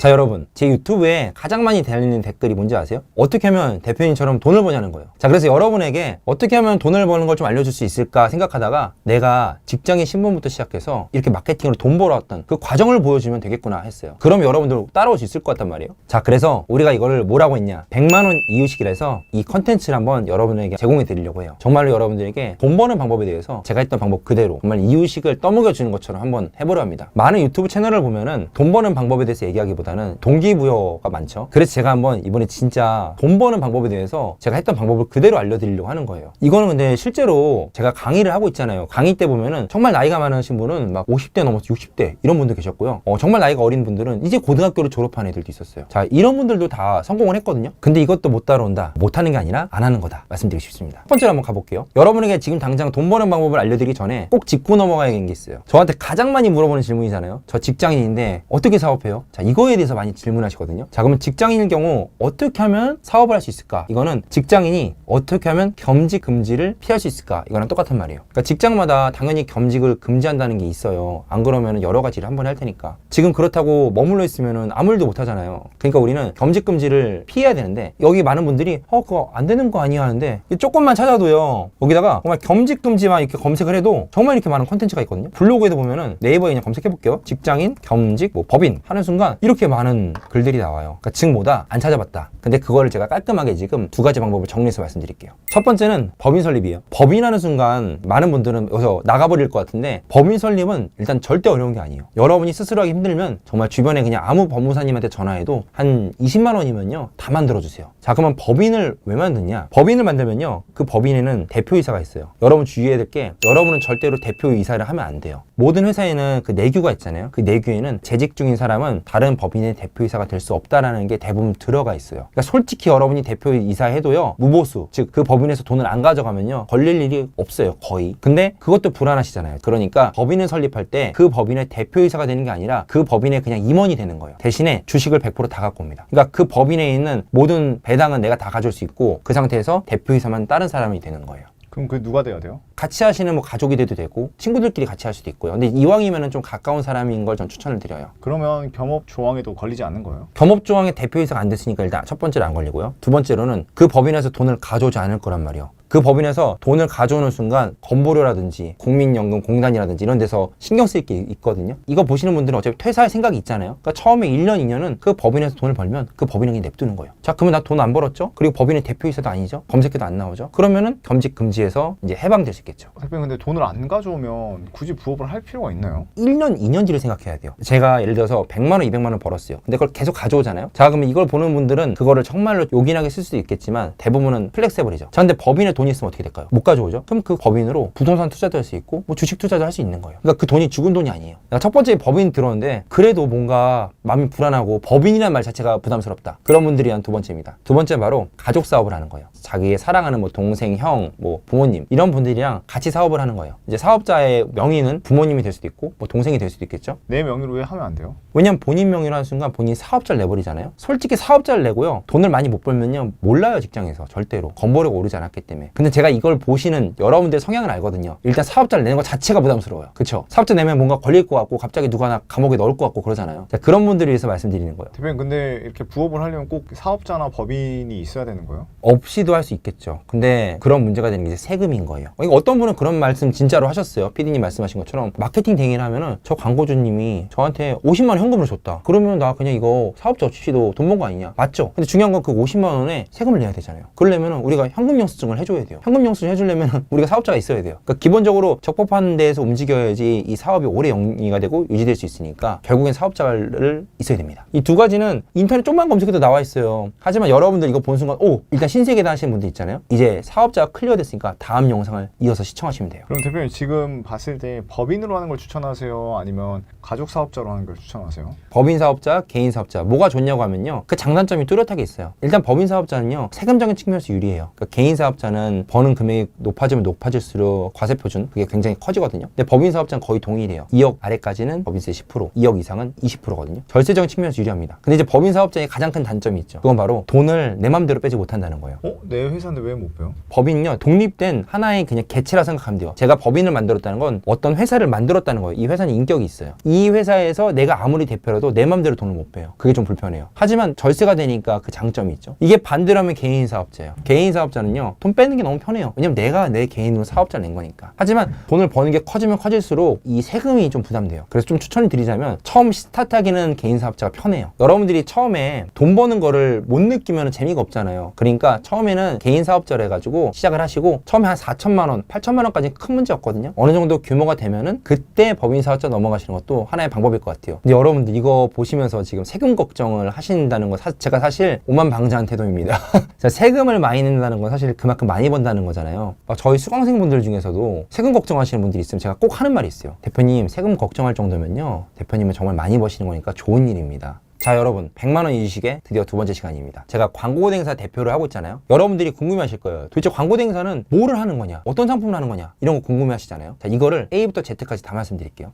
자, 여러분, 제 유튜브에 가장 많이 달리는 댓글이 뭔지 아세요? 어떻게 하면 대표님처럼 돈을 버냐는 거예요. 자, 그래서 여러분에게 어떻게 하면 돈을 버는 걸 좀 알려줄 수 있을까 생각하다가 내가 직장인 신분부터 시작해서 이렇게 마케팅으로 돈 벌어왔던 그 과정을 보여주면 되겠구나 했어요. 그럼 여러분들 따라올 수 있을 것 같단 말이에요. 자, 그래서 우리가 이거를 뭐라고 했냐, 100만원 이유식이라서 이 컨텐츠를 한번 여러분에게 제공해 드리려고 해요. 정말로 여러분들에게 돈 버는 방법에 대해서 제가 했던 방법 그대로 정말 이유식을 떠먹여 주는 것처럼 한번 해보려 합니다. 많은 유튜브 채널을 보면은 돈 버는 방법에 대해서 얘기하기보다는 동기부여가 많죠. 그래서 제가 한번 이번에 진짜 돈 버는 방법에 대해서 제가 했던 방법을 그대로 알려드리려고 하는 거예요. 이거는 근데 실제로 제가 강의를 하고 있잖아요. 강의 때 보면은 정말 나이가 많으신 분은 막 50대 넘어서 60대 이런 분들 계셨고요. 정말 나이가 어린 분들은 이제 고등학교를 졸업한 애들도 있었어요. 자, 이런 분들도 다 성공을 했거든요. 근데 이것도 못 따라온다. 못하는 게 아니라 안 하는 거다. 말씀드리고 싶습니다. 첫 번째로 한번 가볼게요. 여러분에게 지금 당장 돈 버는 방법을 알려드리기 전에 꼭 짚고 넘어가야 하는 게 있어요. 저한테 가장 많이 물어보는 질문이잖아요. 저 직장인인데 어떻게 사업해요? 자, 이거에 대해서 많이 질문하시거든요. 자, 그러면 직장인일 경우 어떻게 하면 사업을 할 수 있을까? 이거는 직장인이 어떻게 하면 겸직 금지를 피할 수 있을까? 이거랑 똑같은 말이에요. 그러니까 직장마다 당연히 겸직을 금지한다는 게 있어요. 안 그러면 여러 가지를 한번 할 테니까. 지금 그렇다고 머물러 있으면 아무 일도 못 하잖아요. 그러니까 우리는 겸직 금지를 피해야 되는데, 여기 많은 분들이 그거 안 되는 거 아니야 하는데, 조금만 찾아도요, 여기다가 정말 겸직 금지만 이렇게 검색을 해도 정말 이렇게 많은 콘텐츠가 있거든요. 블로그에도 보면은 네이버에 그냥 검색해 볼게요. 직장인, 겸직, 뭐 법인 하는 순간 이렇게 많은 글들이 나와요. 그러니까 증보다 안 찾아봤다. 근데 그거를 제가 깔끔하게 지금 두 가지 방법을 정리해서 말씀드릴게요. 첫 번째는 법인 설립이에요. 법인 하는 순간 많은 분들은 여기서 나가버릴 것 같은데, 법인 설립은 일단 절대 어려운 게 아니에요. 여러분이 스스로 하기 힘들면 정말 주변에 그냥 아무 법무사님한테 전화해도 한 20만 원이면요 다 만들어주세요. 자, 그러면 법인을 왜 만드냐? 법인을 만들면요, 그 법인에는 대표이사가 있어야 여러분 주의해야 될 게, 여러분은 절대로 대표이사를 하면 안 돼요. 모든 회사에는 그 내규가 있잖아요. 그 내규에는 재직 중인 사람은 다른 법인의 대표이사가 될 수 없다라는 게 대부분 들어가 있어요. 그러니까 솔직히 여러분이 대표이사 해도요, 무보수, 즉 그 법인에서 돈을 안 가져가면요 걸릴 일이 없어요, 거의. 근데 그것도 불안하시잖아요. 그러니까 법인을 설립할 때 그 법인의 대표이사가 되는 게 아니라 그 법인의 그냥 임원이 되는 거예요. 대신에 주식을 100% 다 갖고 옵니다. 그러니까 그 법인에 있는 모든 배당은 내가 다 가질 수 있고, 그 상태에서 대표이사만 다른 사람이 되는 거예요. 그럼 그 누가 돼야 돼요? 같이 하시는 뭐 가족이 돼도 되고 친구들끼리 같이 할 수도 있고요. 근데 이왕이면은 좀 가까운 사람인 걸 전 추천을 드려요. 그러면 겸업 조항에도 걸리지 않는 거예요? 겸업 조항에 대표이사가 안 됐으니까 일단 첫 번째로 안 걸리고요. 두 번째로는 그 법인에서 돈을 가져오지 않을 거란 말이에요. 그 법인에서 돈을 가져오는 순간 건보료라든지 국민연금 공단이라든지 이런 데서 신경 쓸 게 있거든요. 이거 보시는 분들은 어차피 퇴사할 생각이 있잖아요. 그러니까 처음에 1년, 2년은 그 법인에서 돈을 벌면 그 법인은 그냥 냅두는 거예요. 자, 그러면 나 돈 안 벌었죠? 그리고 법인의 대표이사도 아니죠? 검색해도 안 나오죠? 그러면은 겸직 금지에서 이제 해방될 수 있겠죠. 대표님, 근데 돈을 안 가져오면 굳이 부업을 할 필요가 있나요? 1년, 2년지를 생각해야 돼요. 제가 예를 들어서 100만 원, 200만 원 벌었어요. 근데 그걸 계속 가져오잖아요. 자, 그러면 이걸 보는 분들은 그거를 정말로 요긴하게 쓸 수도 있겠지만 대부분은 플렉서블이죠. 자, 근데 법인에 돈이 있으면 어떻게 될까요? 못 가져오죠? 그럼 그 법인으로 부동산 투자도 할 수 있고 뭐 주식 투자도 할 수 있는 거예요. 그러니까 그 돈이 죽은 돈이 아니에요. 내가 첫 번째 법인 들어오는데 그래도 뭔가 마음이 불안하고 법인이라는 말 자체가 부담스럽다. 그런 분들이 한 두 번째입니다. 두 번째 바로 가족 사업을 하는 거예요. 자기의 사랑하는 뭐 동생, 형, 뭐 부모님 이런 분들이랑 같이 사업을 하는 거예요. 이제 사업자의 명의는 부모님이 될 수도 있고 뭐 동생이 될 수도 있겠죠. 내 명의로 왜 하면 안 돼요? 왜냐면 본인 명의로 하는 순간 본인이 사업자를 내버리잖아요. 솔직히 사업자를 내고요, 돈을 많이 못 벌면요 몰라요. 직장에서 절대로 건보료가 오르지 않았기 때문에. 근데 제가 이걸 보시는 여러분들 성향을 알거든요. 일단 사업자를 내는 것 자체가 부담스러워요. 그쵸? 사업자 내면 뭔가 걸릴 것 같고 갑자기 누가 하나 감옥에 넣을 것 같고 그러잖아요. 자, 그런 분들을 위해서 말씀드리는 거예요. 대표님, 근데 이렇게 부업을 하려면 꼭 사업자나 법인이 있어야 되는 거예요? 없이도 할 수 있겠죠. 근데 그런 문제가 되는 게 이제 세금인 거예요. 이거 어떤 분은 그런 말씀 진짜로 하셨어요. PD님 말씀하신 것처럼 마케팅 대행을 하면은 저 광고주님이 저한테 50만 원 현금을 줬다. 그러면 나 그냥 이거 사업자 없이도 돈 번 거 아니냐? 맞죠? 근데 중요한 건 그 50만 원에 세금을 내야 되잖아요. 그러려면은 우리가 현금 영수증을 해줘야 돼요. 현금 영수증 해주려면은 우리가 사업자가 있어야 돼요. 그러니까 기본적으로 적법한 데에서 움직여야지 이 사업이 오래 영위가 되고 유지될 수 있으니까 결국엔 사업자를 있어야 됩니다. 이 두 가지는 인터넷 좀만 검색해도 나와 있어요. 하지만 여러분들 이거 본 순간 일단 신세계다 하시는 분들 있잖아요. 이제 사업자가 클리어 됐으니까 다음 영상을 이어서 시청하시면 돼요. 그럼 대표님, 지금 봤을 때 법인으로 하는 걸 추천하세요? 아니면 가족 사업자로 하는 걸 추천하세요? 법인 사업자, 개인 사업자 뭐가 좋냐고 하면요, 그 장단점이 뚜렷하게 있어요. 일단 법인 사업자는요 세금적인 측면에서 유리해요. 그러니까 개인 사업자는 버는 금액이 높아지면 높아질수록 과세표준 그게 굉장히 커지거든요. 근데 법인 사업자는 거의 동일해요. 2억 아래까지는 법인세 10%, 2억 이상은 20%거든요. 절세적인 측면에서 유리합니다. 근데 이제 법인 사업자의 가장 큰 단점이 있죠. 그건 바로 돈을 내 맘대로 빼지 못한다는 거예요. 내 내 회사인데 왜 못 배워? 법인은요, 독립된 하나의 그냥 개체라 생각하면 돼요. 제가 법인을 만들었다는 건 어떤 회사를 만들었다는 거예요. 이 회사는 인격이 있어요. 이 회사에서 내가 아무리 대표라도 내 맘대로 돈을 못 빼요. 그게 좀 불편해요. 하지만 절세가 되니까 그 장점이 있죠. 이게 반대로 하면 개인 사업자예요. 개인 사업자는요, 돈 빼는 게 너무 편해요. 왜냐면 내가 내 개인으로 사업자를 낸 거니까. 하지만 돈을 버는 게 커지면 커질수록 이 세금이 좀 부담돼요. 그래서 좀 추천을 드리자면 처음 스타트하기는 개인 사업자가 편해요. 여러분들이 처음에 돈 버는 거를 못 느끼면 재미가 없잖아요. 그러니까 처음에는 개인 사업자를 해가지고 시작을 하시고 처음에 한 4천만 원, 8천만 원까지 큰 문제 없거든요. 어느 정도 규모가 되면은 그때 법인 사업자 넘어가시는 것도 하나의 방법일 것 같아요. 근데 여러분들 이거 보시면서 지금 세금 걱정을 하신다는 거 제가 사실 오만방자한 태도입니다. 세금을 많이 낸다는 건 사실 그만큼 많이 번다는 거잖아요. 저희 수강생분들 중에서도 세금 걱정하시는 분들이 있으면 제가 꼭 하는 말이 있어요. 대표님, 세금 걱정할 정도면요, 대표님은 정말 많이 버시는 거니까 좋은 일입니다. 자, 여러분, 100만 원 이주식의 드디어 두 번째 시간입니다. 제가 광고대행사 대표를 하고 있잖아요. 여러분들이 궁금해하실 거예요. 도대체 광고대행사는 뭐를 하는 거냐, 어떤 상품을 하는 거냐, 이런 거 궁금해하시잖아요. 자, 이거를 A부터 Z까지 다 말씀드릴게요.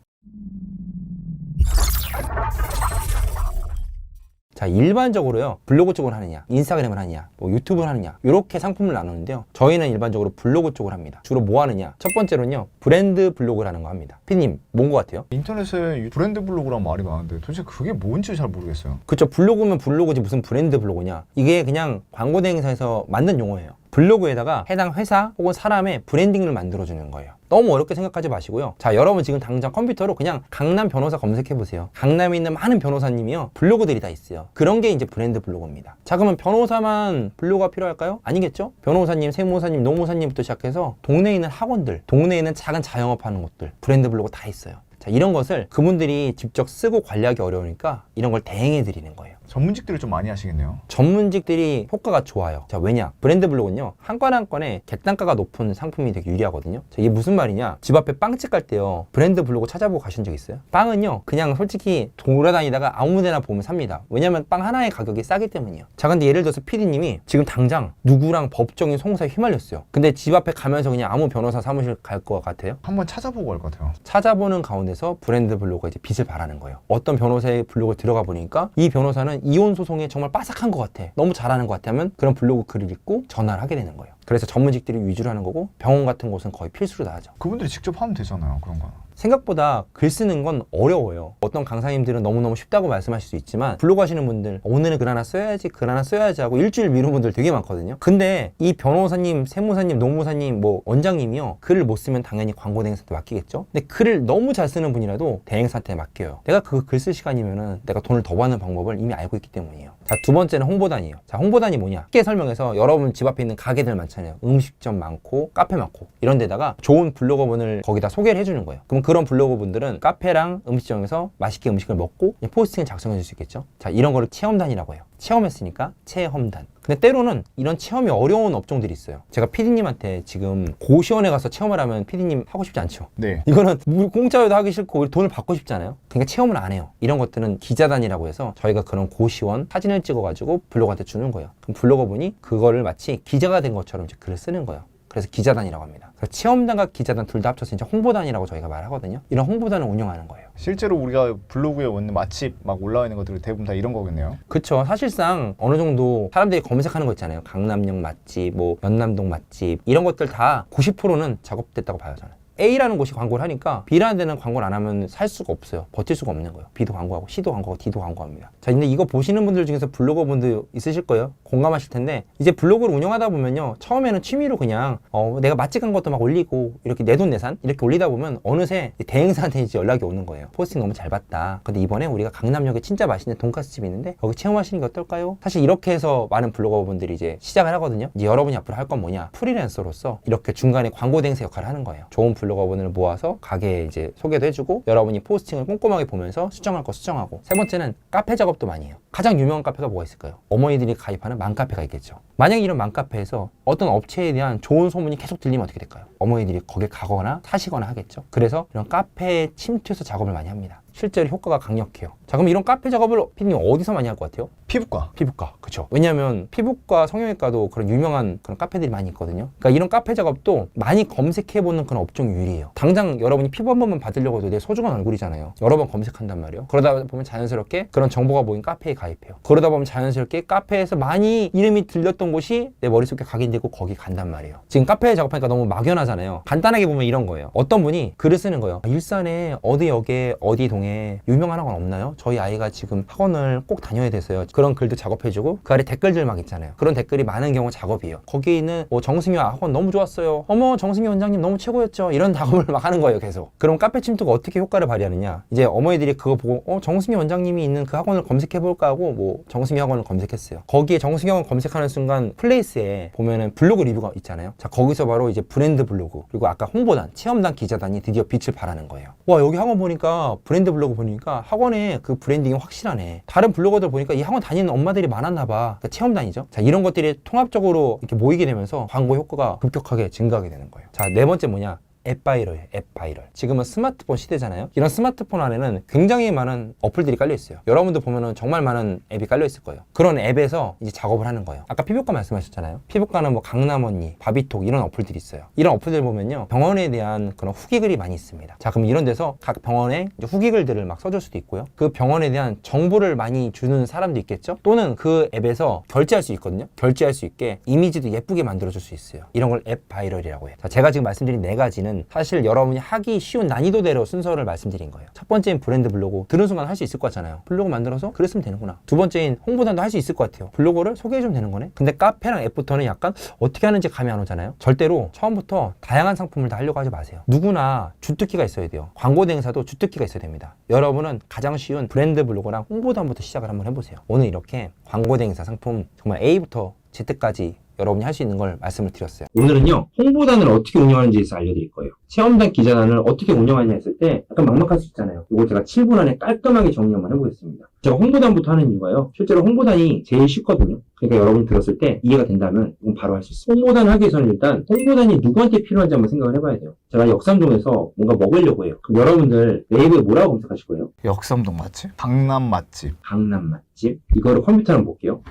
자, 일반적으로요, 블로그 쪽을 하느냐, 인스타그램을 하느냐, 뭐 유튜브를 하느냐, 이렇게 상품을 나누는데요. 저희는 일반적으로 블로그 쪽을 합니다. 주로 뭐 하느냐? 첫 번째로는요, 브랜드 블로그를 하는 거 합니다. 피디님, 뭔 거 같아요? 인터넷에 브랜드 블로그란 말이 많은데 도대체 그게 뭔지 잘 모르겠어요. 그쵸, 블로그면 블로그지 무슨 브랜드 블로그냐. 이게 그냥 광고대행사에서 만든 용어예요. 블로그에다가 해당 회사 혹은 사람의 브랜딩을 만들어주는 거예요. 너무 어렵게 생각하지 마시고요. 자, 여러분 지금 당장 컴퓨터로 그냥 강남 변호사 검색해보세요. 강남에 있는 많은 변호사님이요, 블로그들이 다 있어요. 그런 게 이제 브랜드 블로그입니다. 자, 그러면 변호사만 블로그가 필요할까요? 아니겠죠? 변호사님, 세무사님, 노무사님부터 시작해서 동네에 있는 학원들, 동네에 있는 작은 자영업하는 곳들, 브랜드 블로그 다 있어요. 자, 이런 것을 그분들이 직접 쓰고 관리하기 어려우니까 이런 걸 대행해 드리는 거예요. 전문직들을 좀 많이 하시겠네요. 전문직들이 효과가 좋아요. 자, 왜냐? 브랜드 블로그는요, 한 건 한 건에 객단가가 높은 상품이 되게 유리하거든요. 자, 이게 무슨 말이냐? 집 앞에 빵집 갈 때요, 브랜드 블로그 찾아보고 가신 적 있어요? 빵은요, 그냥 솔직히 돌아다니다가 아무 데나 보면 삽니다. 왜냐면 빵 하나의 가격이 싸기 때문이에요. 자, 근데 예를 들어서 PD님이 지금 당장 누구랑 법정인 송사에 휘말렸어요. 근데 집 앞에 가면서 그냥 아무 변호사 사무실 갈 것 같아요? 한번 찾아보고 갈 것 같아요. 찾아보는 가운데서 브랜드 블로그가 이제 빛을 발하는 거예요. 어떤 변호사의 블로그에 들어가 보니까 이 변호사는 이혼 소송에 정말 빠삭한 것 같아, 너무 잘하는 것 같아 하면 그런 블로그 글을 읽고 전화를 하게 되는 거예요. 그래서 전문직들이 위주로 하는 거고, 병원 같은 곳은 거의 필수로 다 하죠. 그분들이 직접 하면 되잖아요, 그런 거. 생각보다 글 쓰는 건 어려워요. 어떤 강사님들은 너무너무 쉽다고 말씀하실 수 있지만, 블로그 하시는 분들 오늘은 글 하나 써야지, 글 하나 써야지 하고 일주일 미룬 분들 되게 많거든요. 근데 이 변호사님, 세무사님, 노무사님, 뭐 원장님이요, 글을 못 쓰면 당연히 광고 대행사한테 맡기겠죠. 근데 글을 너무 잘 쓰는 분이라도 대행사한테 맡겨요. 내가 그 글 쓸 시간이면은 내가 돈을 더 받는 방법을 이미 알고 있기 때문이에요. 자, 두 번째는 홍보단이에요. 자, 홍보단이 뭐냐? 쉽게 설명해서, 여러분 집 앞에 있는 가게들 많잖아요. 음식점 많고 카페 많고 이런 데다가 좋은 블로거분을 거기다 소개를 해주는 거예요. 그럼 그런 블로거분들은 카페랑 음식점에서 맛있게 음식을 먹고 포스팅을 작성해 줄 수 있겠죠. 자, 이런 거를 체험단이라고 해요. 체험했으니까 체험단. 근데 때로는 이런 체험이 어려운 업종들이 있어요. 제가 PD님한테 지금 고시원에 가서 체험을 하면 PD님 하고 싶지 않죠? 네. 이거는 공짜로도 하기 싫고 돈을 받고 싶잖아요. 그러니까 체험을 안 해요. 이런 것들은 기자단이라고 해서 저희가 그런 고시원 사진을 찍어가지고 블로거한테 주는 거예요. 그럼 블로거분이 그거를 마치 기자가 된 것처럼 이제 글을 쓰는 거예요. 그래서 기자단이라고 합니다. 그래서 체험단과 기자단 둘 다 합쳐서 이제 홍보단이라고 저희가 말하거든요. 이런 홍보단을 운영하는 거예요. 실제로 우리가 블로그에 있는 맛집 막 올라와 있는 것들이 대부분 다 이런 거겠네요. 그쵸. 사실상 어느 정도 사람들이 검색하는 거 있잖아요. 강남역 맛집, 뭐 연남동 맛집, 이런 것들 다 90%는 작업됐다고 봐요, 저는. A라는 곳이 광고를 하니까 B라는 데는 광고를 안 하면 살 수가 없어요. 버틸 수가 없는 거예요. B도 광고하고 C도 광고하고 D도 광고합니다. 자, 근데 이거 보시는 분들 중에서 블로거 분들 있으실 거예요. 공감하실 텐데, 이제 블로그를 운영하다 보면요, 처음에는 취미로 그냥 내가 맛집 간 것도 막 올리고 이렇게 내돈내산 이렇게 올리다 보면 어느새 대행사한테 이제 연락이 오는 거예요. 포스팅 너무 잘 봤다. 근데 이번에 우리가 강남역에 진짜 맛있는 돈가스 집이 있는데 여기 체험하시는 게 어떨까요? 사실 이렇게 해서 많은 블로거 분들이 이제 시작을 하거든요. 이제 여러분이 앞으로 할 건 뭐냐? 프리랜서로서 이렇게 중간에 광고 대행사 역할을 하는 거예요. 좋은 블로거분을 모아서 가게에 이제 소개도 해주고, 여러분이 포스팅을 꼼꼼하게 보면서 수정할 거 수정하고. 세 번째는 카페 작업도 많이 해요. 가장 유명한 카페가 뭐가 있을까요? 어머니들이 가입하는 맘카페가 있겠죠. 만약에 이런 맘카페에서 어떤 업체에 대한 좋은 소문이 계속 들리면 어떻게 될까요? 어머니들이 거기에 가거나 사시거나 하겠죠. 그래서 이런 카페에 침투해서 작업을 많이 합니다. 실제로 효과가 강력해요. 자, 그럼 이런 카페 작업을 피디님 어디서 많이 할 것 같아요? 피부과. 피부과, 그쵸. 왜냐면 피부과, 성형외과도 그런 유명한 그런 카페들이 많이 있거든요. 그러니까 이런 카페 작업도 많이 검색해보는 그런 업종 유일이에요. 당장 여러분이 피부 한 번만 받으려고 해도 내 소중한 얼굴이잖아요. 여러 번 검색한단 말이에요. 그러다 보면 자연스럽게 그런 정보가 모인 카페에 가입해요. 그러다 보면 자연스럽게 카페에서 많이 이름이 들렸던 곳이 내 머릿속에 각인되고 거기 간단 말이에요. 지금 카페에 작업하니까 너무 막연하잖아요. 간단하게 보면 이런 거예요. 어떤 분이 글을 쓰는 거예요. 일산에 어디 역에 어디 동에 유명한 학원 없나요? 저희 아이가 지금 학원을 꼭 다녀야 돼서요. 그런 글도 작업해주고 그 아래 댓글들 막 있잖아요. 그런 댓글이 많은 경우 작업이에요. 거기에 있는 뭐 정승희 학원 너무 좋았어요. 어머 정승희 원장님 너무 최고였죠. 이런 작업을 막 하는 거예요. 계속. 그럼 카페 침투가 어떻게 효과를 발휘하느냐. 이제 어머니들이 그거 보고 정승희 원장님이 있는 그 학원을 검색해볼까 하고 뭐 정승희 학원을 검색했어요. 거기에 정승희 학원 검색하는 순간 플레이스에 보면은 블로그 리뷰가 있잖아요. 자 거기서 바로 이제 브랜드 블로그 그리고 아까 홍보단, 체험단 기자단이 드디어 빛을 발하는 거예요. 와 여기 학원 보니까 브랜드 블로그 보니까 학원의 그 브랜딩이 확실하네. 다른 블로거들 보니까 이 학원 다니는 엄마들이 많았나 봐. 그러니까 체험단이죠. 자 이런 것들이 통합적으로 이렇게 모이게 되면서 광고 효과가 급격하게 증가하게 되는 거예요. 자 네 번째 뭐냐? 앱 바이럴이에요. 앱 바이럴. 지금은 스마트폰 시대잖아요. 이런 스마트폰 안에는 굉장히 많은 어플들이 깔려 있어요. 여러분들 보면은 정말 많은 앱이 깔려 있을 거예요. 그런 앱에서 이제 작업을 하는 거예요. 아까 피부과 말씀하셨잖아요. 피부과는 뭐 강남 언니, 바비톡 이런 어플들이 있어요. 이런 어플들 보면요. 병원에 대한 그런 후기 글이 많이 있습니다. 자 그럼 이런 데서 각 병원에 이제 후기 글들을 막 써줄 수도 있고요. 그 병원에 대한 정보를 많이 주는 사람도 있겠죠. 또는 그 앱에서 결제할 수 있거든요. 결제할 수 있게 이미지도 예쁘게 만들어줄 수 있어요. 이런 걸 앱 바이럴이라고 해요. 자 제가 지금 말씀드린 네 가지는 사실 여러분이 하기 쉬운 난이도대로 순서를 말씀드린 거예요. 첫 번째인 브랜드 블로그 들은 순간 할 수 있을 것 같잖아요. 블로그 만들어서 글을 쓰면 되는구나. 두 번째인 홍보단도 할 수 있을 것 같아요. 블로그를 소개해주면 되는 거네. 근데 카페랑 앱부터는 약간 어떻게 하는지 감이 안 오잖아요. 절대로 처음부터 다양한 상품을 다 하려고 하지 마세요. 누구나 주특기가 있어야 돼요. 광고 대행사도 주특기가 있어야 됩니다. 여러분은 가장 쉬운 브랜드 블로그랑 홍보단부터 시작을 한번 해보세요. 오늘 이렇게 광고 대행사 상품 정말 A부터 Z까지 여러분이 할 수 있는 걸 말씀을 드렸어요. 오늘은요, 홍보단을 어떻게 운영하는지에 대해서 알려드릴 거예요. 체험단 기자단을 어떻게 운영하냐 했을 때 약간 막막할 수 있잖아요. 이거 제가 7분 안에 깔끔하게 정리 한번 해보겠습니다. 제가 홍보단부터 하는 이유가요. 실제로 홍보단이 제일 쉽거든요. 그러니까 여러분이 들었을 때 이해가 된다면 이건 바로 할 수 있어요. 홍보단을 하기 위해서는 일단 홍보단이 누구한테 필요한지 한번 생각을 해봐야 돼요. 제가 역삼동에서 뭔가 먹으려고 해요. 그럼 여러분들 네이버에 뭐라고 검색하실 거예요? 역삼동 맛집? 강남 맛집. 강남 맛집? 이거를 컴퓨터로 한번 볼게요.